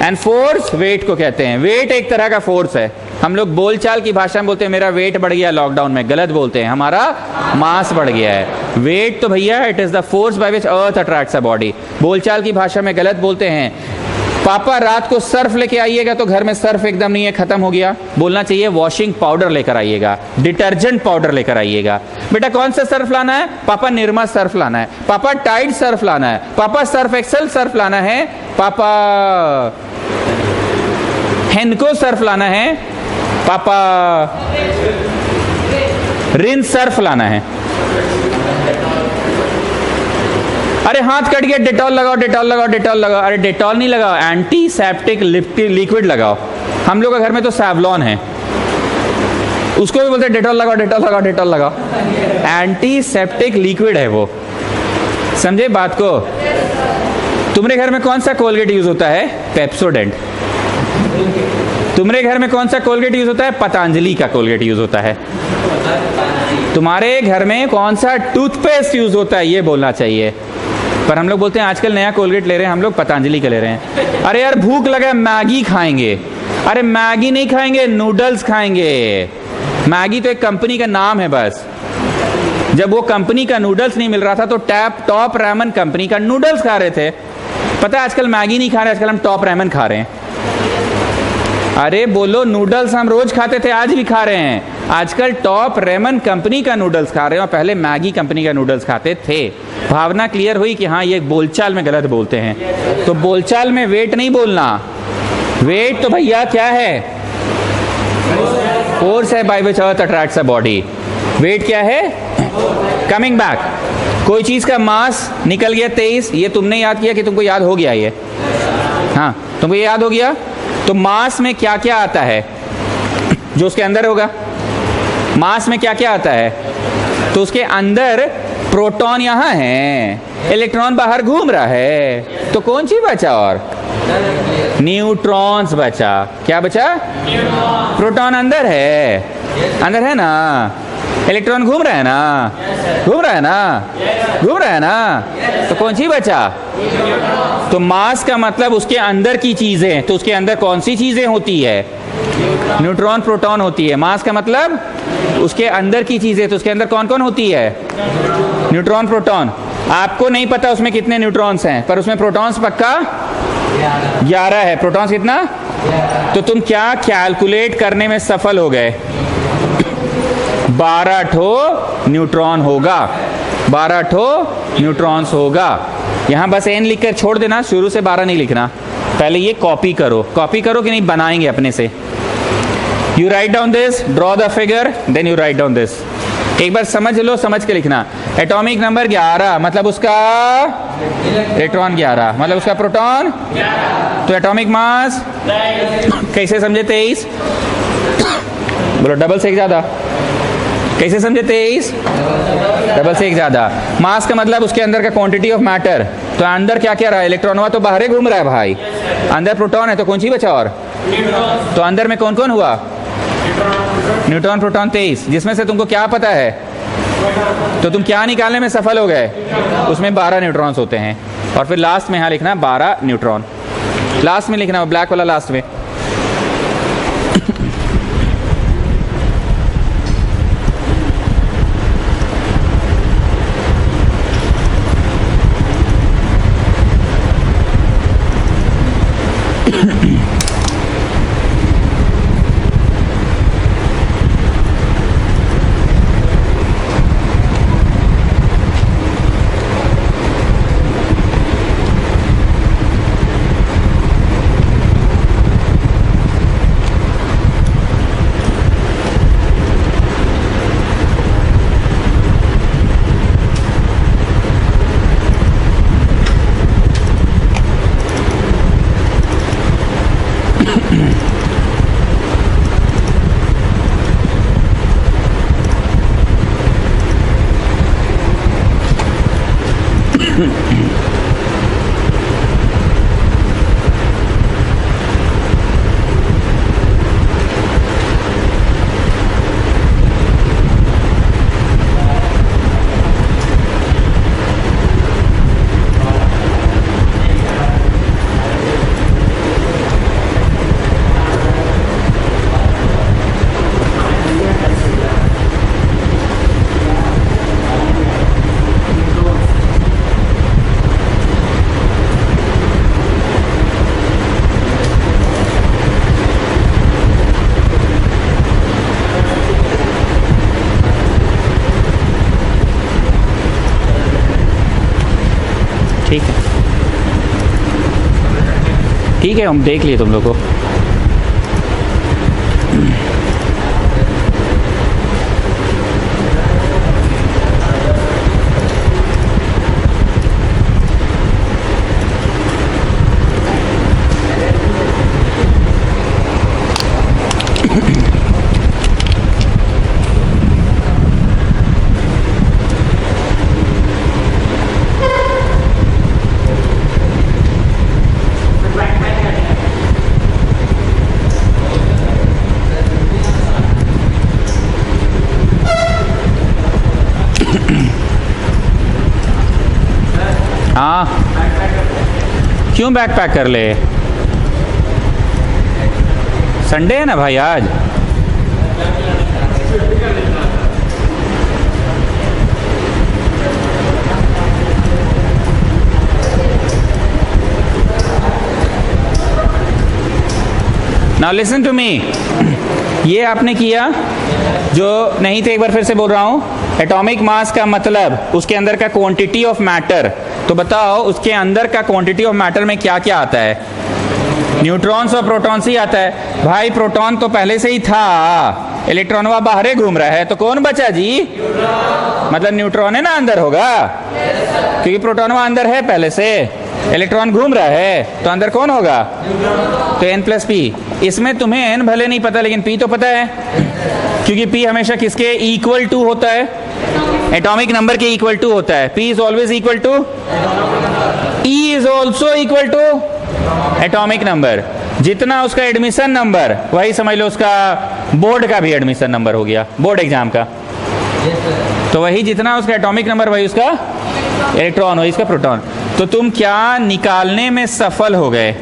and force weight को कहते हैं. वेट एक तरह का फोर्स है. हम लोग बोलचाल की भाषा में बोलते हैं मेरा वेट बढ़ गया लॉकडाउन में, गलत बोलते हैं, हमारा मास बढ़ गया है. वेट तो भैया it is the force by which earth attracts a body. बोलचाल की भाषा में गलत बोलते हैं. पापा रात को सर्फ लेके आइएगा, तो घर में सर्फ एकदम नहीं है, खत्म हो गया. बोलना चाहिए वॉशिंग पाउडर लेकर आइएगा, डिटर्जेंट पाउडर लेकर आइएगा. बेटा कौन सा सर्फ लाना है? पापा निर्मा सर्फ लाना है. पापा टाइड सर्फ लाना है. पापा सर्फ एक्सेल सर्फ लाना है. पापा हेनको सर्फ लाना है. पापा रिन सर्फ लाना है. अरे हाथ कट गया, डेटॉल लगाओ, डेटॉल लगाओ, डेटॉल लगाओ. अरे डेटॉल नहीं लगाओ, एंटीसेप्टिक लिक्विड लगाओ. हम लोग के घर में तो सैवलॉन है, उसको भी बोलते हैं डेटॉल लगाओ, डेटॉल लगाओ, डेटॉल लगाओ. एंटीसेप्टिक लिक्विड है वो, समझे बात को. तुम्हारे घर में कौन सा कोलगेट यूज होता है? पेप्सोडेंट. तुम्हारे घर में कौन सा कोलगेट यूज होता है? पतंजलि का कोलगेट यूज होता है. तुम्हारे घर में कौन सा टूथपेस्ट यूज होता है ये बोलना चाहिए. पर हम लोग बोलते हैं आजकल नया कोलगेट ले रहे हैं हम लोग, पतंजलि का ले रहे हैं. अरे यार भूख लगा, मैगी खाएंगे. अरे मैगी नहीं खाएंगे, नूडल्स खाएंगे. मैगी तो एक कंपनी का नाम है बस. जब वो कंपनी का नूडल्स नहीं मिल रहा था तो टॉप रैमन कंपनी का नूडल्स खा रहे थे. पता है आजकल मैगी नहीं खा रहे, आजकल हम टॉप रैमन खा रहे हैं. अरे बोलो, नूडल्स हम रोज खाते थे, आज भी खा रहे हैं. आजकल टॉप रेमन कंपनी का नूडल्स खा रहे हैं और पहले मैगी कंपनी का नूडल्स खाते थे. भावना क्लियर हुई कि हाँ ये बोलचाल में गलत बोलते हैं. तो बोलचाल में वेट नहीं बोलना. वेट तो भैया क्या है? फोर्स है by which earth attracts a body. Weight क्या है? कमिंग बैक, कोई चीज का मास निकल गया 23, ये तुमने याद किया कि तुमको याद हो गया ये? हाँ तुमको ये याद हो गया. तो मास में क्या क्या आता है जो उसके अंदर होगा? मास में क्या क्या आता है? तो उसके अंदर प्रोटॉन यहाँ है, इलेक्ट्रॉन बाहर घूम रहा है, तो कौन सी बचा? और न्यूट्रॉन्स बचा. क्या बचा? प्रोटॉन अंदर है, अंदर है ना. इलेक्ट्रॉन घूम रहा है ना, घूम रहा है ना, घूम रहा है ना, तो कौन सी बचा? तो मास का मतलब उसके अंदर की चीजें. तो उसके अंदर कौन सी चीजें होती है? न्यूट्रॉन प्रोटॉन होती है. मास का मतलब उसके अंदर की चीजें. तो उसके अंदर कौन कौन होती है? Neutron proton. आपको नहीं पता उसमें कितने न्यूट्रॉन्स हैं, पर उसमें प्रोटॉन्स पक्का 11 है. प्रोटॉन्स कितना? तो तुम क्या कैलकुलेट करने में सफल हो गए? 12 ठो न्यूट्रॉन होगा, 12 ठो न्यूट्रॉन्स होगा. यहां बस n लिख कर छोड़ देना, शुरू से 12 नहीं लिखना. पहले ये कॉपी करो. कॉपी करो कि नहीं, बनाएंगे अपने से. You write down this, draw the figure, then you write down this. एक बार समझ लो, समझ के लिखना. एटॉमिक नंबर 11 मतलब उसका इलेक्ट्रॉन 11 मतलब उसका प्रोटॉन. तो एटॉमिक मास कैसे समझे? 23. बोलो डबल से एक ज्यादा. कैसे समझे? 23 डबल से एक ज्यादा. मास का मतलब उसके अंदर का क्वांटिटी ऑफ मैटर. तो अंदर क्या क्या रहा है? इलेक्ट्रॉन हुआ तो बाहर ही घूम रहा है भाई. अंदर प्रोटॉन है तो कौन सी बचा? और तो अंदर में कौन कौन हुआ? Neutron proton 23. जिसमें से तुमको क्या पता है? तो तुम क्या निकालने में सफल हो गए? उसमें 12 न्यूट्रॉन्स होते हैं. और फिर लास्ट में यहाँ लिखना 12 न्यूट्रॉन. लास्ट में लिखना ब्लैक वाला लास्ट में. ठीक है, ठीक है, हम देख लिए तुम लोग को। हाँ, क्यों बैग पैक कर ले? संडे है ना भाई आज। नाउ लिसन टू मी, ये आपने किया, जो नहीं थे एक बार फिर से बोल रहा हूं। एटॉमिक मास का मतलब उसके अंदर का क्वांटिटी ऑफ मैटर। तो बताओ उसके अंदर का क्वांटिटी ऑफ मैटर में क्या क्या आता है? न्यूट्रॉन्स और प्रोटॉन्स ही आता है। भाई प्रोटॉन तो पहले से ही था, इलेक्ट्रॉन वह बाहर घूम रहा है, तो कौन बचा जी? मतलब न्यूट्रॉन है ना अंदर होगा, क्योंकि प्रोटॉन वह अंदर है पहले से, इलेक्ट्रॉन घूम रहा है, तो अंदर कौन होगा? तो n प्लस पी। इसमें तुम्हें n भले नहीं पता लेकिन p तो पता है, क्योंकि p हमेशा किसके इक्वल टू होता है? एटॉमिक नंबर के इक्वल टू होता है। p is always equal to, e is also equal to atomic number. जितना उसका एडमिशन नंबर, वही समझ लो उसका बोर्ड का भी एडमिशन नंबर हो गया, बोर्ड एग्जाम का। तो वही जितना उसका एटॉमिक नंबर वही उसका इलेक्ट्रॉन, वही इसका प्रोटॉन। तो तुम क्या निकालने में सफल हो गए?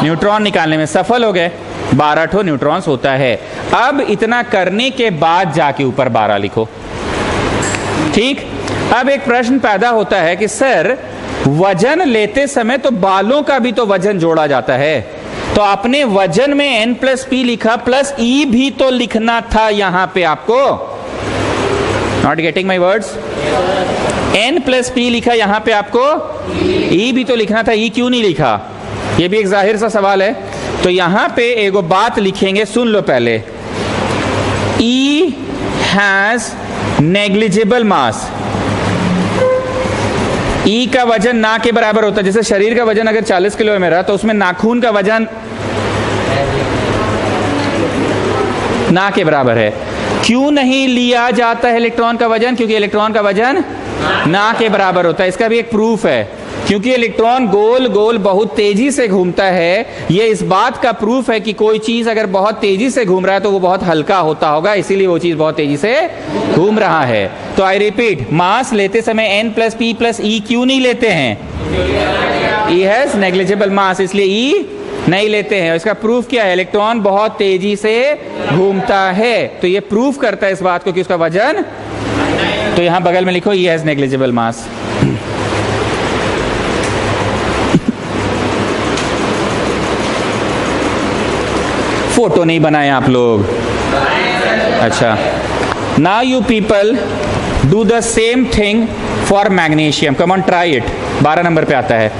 न्यूट्रॉन निकालने में सफल हो गए। 12 ठो न्यूट्रॉन्स होता है। अब इतना करने के बाद जाके ऊपर 12 लिखो, ठीक। अब एक प्रश्न पैदा होता है कि सर वजन लेते समय तो बालों का भी तो वजन जोड़ा जाता है, तो आपने वजन में n प्लस पी लिखा, प्लस ई भी तो लिखना था यहां पे आपको। Not getting my words? n plus P लिखा यहां पे आपको, e भी तो लिखना था, e क्यों नहीं लिखा? ये भी एक जाहिर सा सवाल है। तो यहां पे एगो बात लिखेंगे, सुन लो पहले। E has negligible mass. E का वजन ना के बराबर होता है। जैसे शरीर का वजन अगर 40 किलो है मेरा, तो उसमें नाखून का वजन ना के बराबर है। क्यों नहीं लिया जाता है इलेक्ट्रॉन का वजन? क्योंकि इलेक्ट्रॉन का वजन ना के बराबर होता है। इसका भी एक प्रूफ है, क्योंकि इलेक्ट्रॉन गोल गोल बहुत तेजी से घूमता है। ये इस बात का प्रूफ है कि कोई चीज अगर बहुत तेजी से घूम रहा है तो वो बहुत हल्का होता होगा, इसीलिए वो चीज बहुत तेजी से घूम रहा है। तो आई रिपीट, मास लेते समय n प्लस पी प्लस ई क्यों नहीं लेते हैं? ई हैज नेग्लिजिबल मास, इसलिए ई नहीं लेते हैं। इसका प्रूफ क्या है? इलेक्ट्रॉन बहुत तेजी से घूमता है, तो ये प्रूफ करता है इस बात को कि उसका वजन। तो यहां बगल में लिखो ई हैज नेग्लिजिबल मास। फोटो नहीं बनाए आप लोग? अच्छा, now you people do the same thing for magnesium. Come on try it. 12 number पे आता है।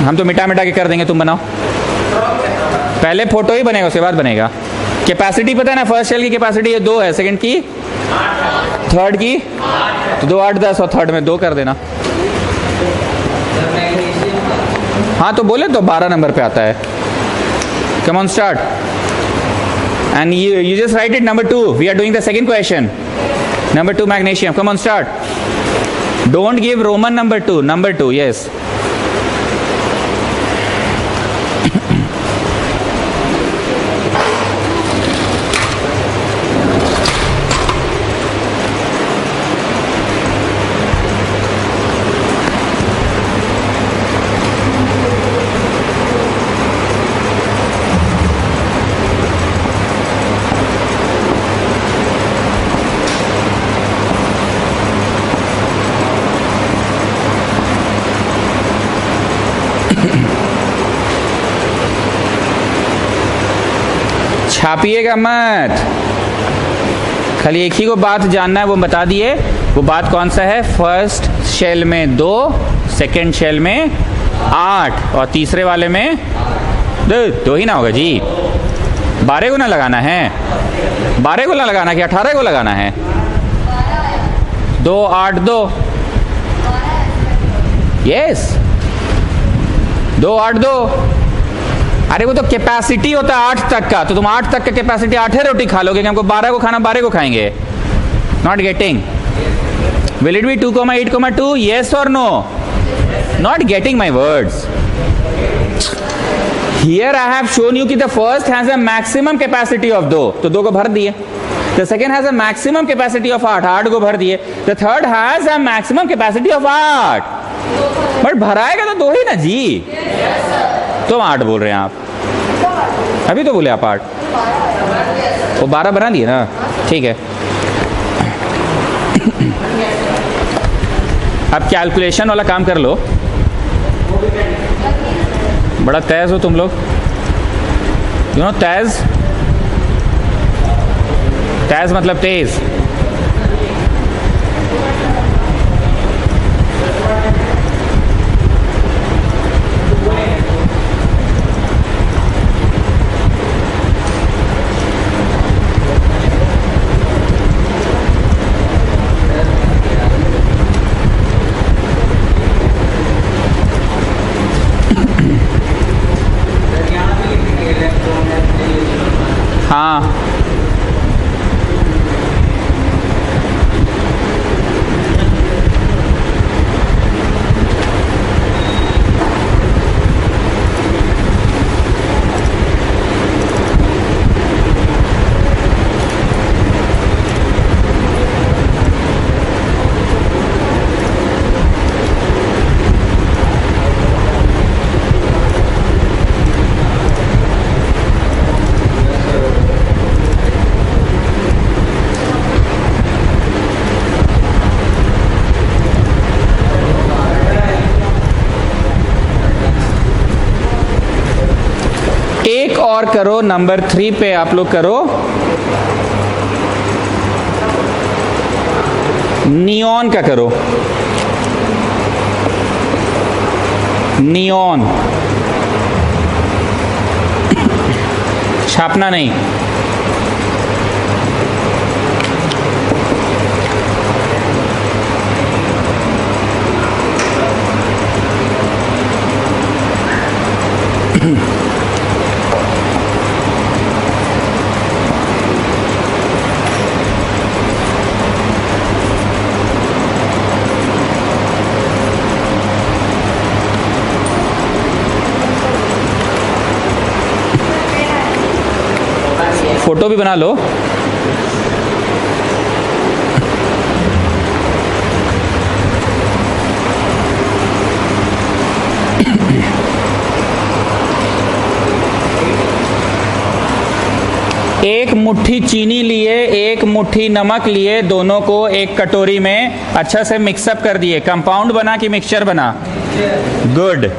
हम तो मिटा मिटा के कर देंगे, तुम बनाओ। पहले फोटो ही बनेगा, उसके बाद बनेगा। कैपेसिटी पता है ना? फर्स्ट शेल की कैपेसिटी ये 2 है, सेकंड की, थर्ड की, तो 2 8 10 और थर्ड में 2 कर देना। हाँ तो बोले तो 12 नंबर पे आता है। Come on, start. And you just write it number 2. We are doing the second question. Number 2 magnesium. Come on, start. Don't give Roman number 2. Number 2, yes. छापिएगा मत, खाली एक ही को बात जानना है, वो बता दिए। वो बात कौन सा है? फर्स्ट शेल में 2, सेकेंड शेल में 8 और तीसरे वाले में 2 ही ना होगा जी। 12 गुना लगाना है, 12 गुना लगाना कि 18 को लगाना है? 2 8 2, यस 2 8 2। अरे वो तो कैपेसिटी होता है 8 तक का, तो तुम 8 तक का कैपेसिटी 8 रोटी खा लोगे कि हमको 12 को खाना 12 को खाएंगे? Not getting. Will it be 2,8,2? Yes और no? Not getting my words. Here I have shown you कि the first has a maximum capacity of 2, तो 2 को भर दिए। The second has a maximum capacity of 8, 8 को भर दिए। The third has a maximum capacity of 8, but भराएगा तो 2 ही ना जी। तो 8 बोल रहे हैं आप, अभी तो बोले आप 8, वो 12 बना दिए ना, ठीक है। अब कैलकुलेशन वाला काम कर लो। बड़ा तेज हो तुम लोग, यू नो तेज, तेज मतलब तेज। हाँ और करो, नंबर 3 पे आप लोग करो। नियॉन का करो, नियॉन, छापना नहीं। फोटो भी बना लो। एक मुट्ठी चीनी लिए, एक मुट्ठी नमक लिए, दोनों को एक कटोरी में अच्छा से मिक्सअप कर दिए। कंपाउंड बना कि मिक्सचर बना? गुड।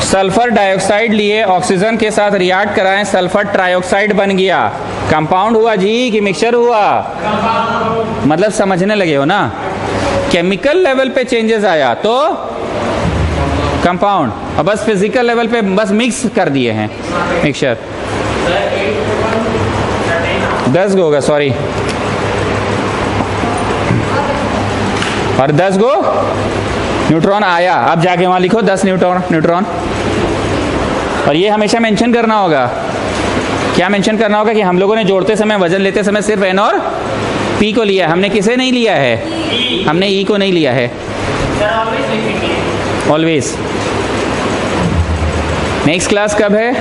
सल्फर डाइऑक्साइड लिए, ऑक्सीजन के साथ रिएक्ट कराएं, सल्फर ट्राइऑक्साइड बन गया। कंपाउंड हुआ जी कि मिक्सचर हुआ? मतलब समझने लगे हो ना? केमिकल लेवल पे चेंजेस आया तो कंपाउंड, और बस फिजिकल लेवल पे बस मिक्स कर दिए हैं मिक्सचर। 10 गो होगा, सॉरी, और 10 गो न्यूट्रॉन आया। अब जाके वहां लिखो 10 न्यूट्रॉन। और ये हमेशा मेंशन करना होगा। क्या मेंशन करना होगा? कि हम लोगों ने जोड़ते समय, वजन लेते समय सिर्फ N और पी को लिया, हमने किसे नहीं लिया है? हमने ई को नहीं लिया है। ऑलवेज। नेक्स्ट क्लास कब है?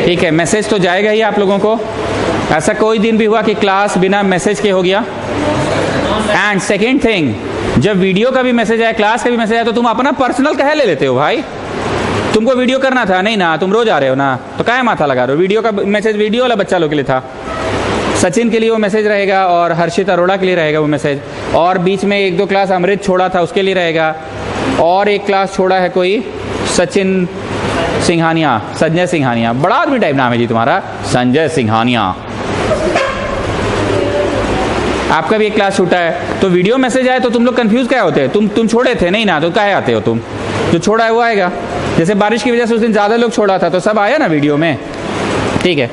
ठीक है, मैसेज तो जाएगा ही आप लोगों को। ऐसा कोई दिन भी हुआ कि क्लास बिना मैसेज के हो गया? एंड सेकेंड थिंग, जब वीडियो का भी मैसेज आया, क्लास का भी मैसेज आया, तो तुम अपना पर्सनल कहे ले लेते हो भाई? तुमको वीडियो करना था नहीं ना, तुम रोज आ रहे हो ना, तो काहे माथा लगा रहे हो? वीडियो का मैसेज वीडियो वाला बच्चा लोग के लिए था, सचिन के लिए वो मैसेज रहेगा, और हर्षित अरोड़ा के लिए रहेगा वो मैसेज, और बीच में 1-2 क्लास अमृत छोड़ा था उसके लिए रहेगा, और एक क्लास छोड़ा है कोई सचिन सिंघानिया, संजय सिंघानिया, बड़ा आदमी टाइप नाम है जी तुम्हारा, संजय सिंघानिया। आपका भी एक क्लास छूटा है, तो वीडियो मैसेज आए तो तुम लोग कंफ्यूज क्या होते हैं? तुम छोड़े थे नहीं ना, तो काहे आते हो तुम? जो छोड़ा है वो आएगा। जैसे बारिश की वजह से उस दिन ज़्यादा लोग छोड़ा था तो सब आया ना वीडियो में। ठीक है।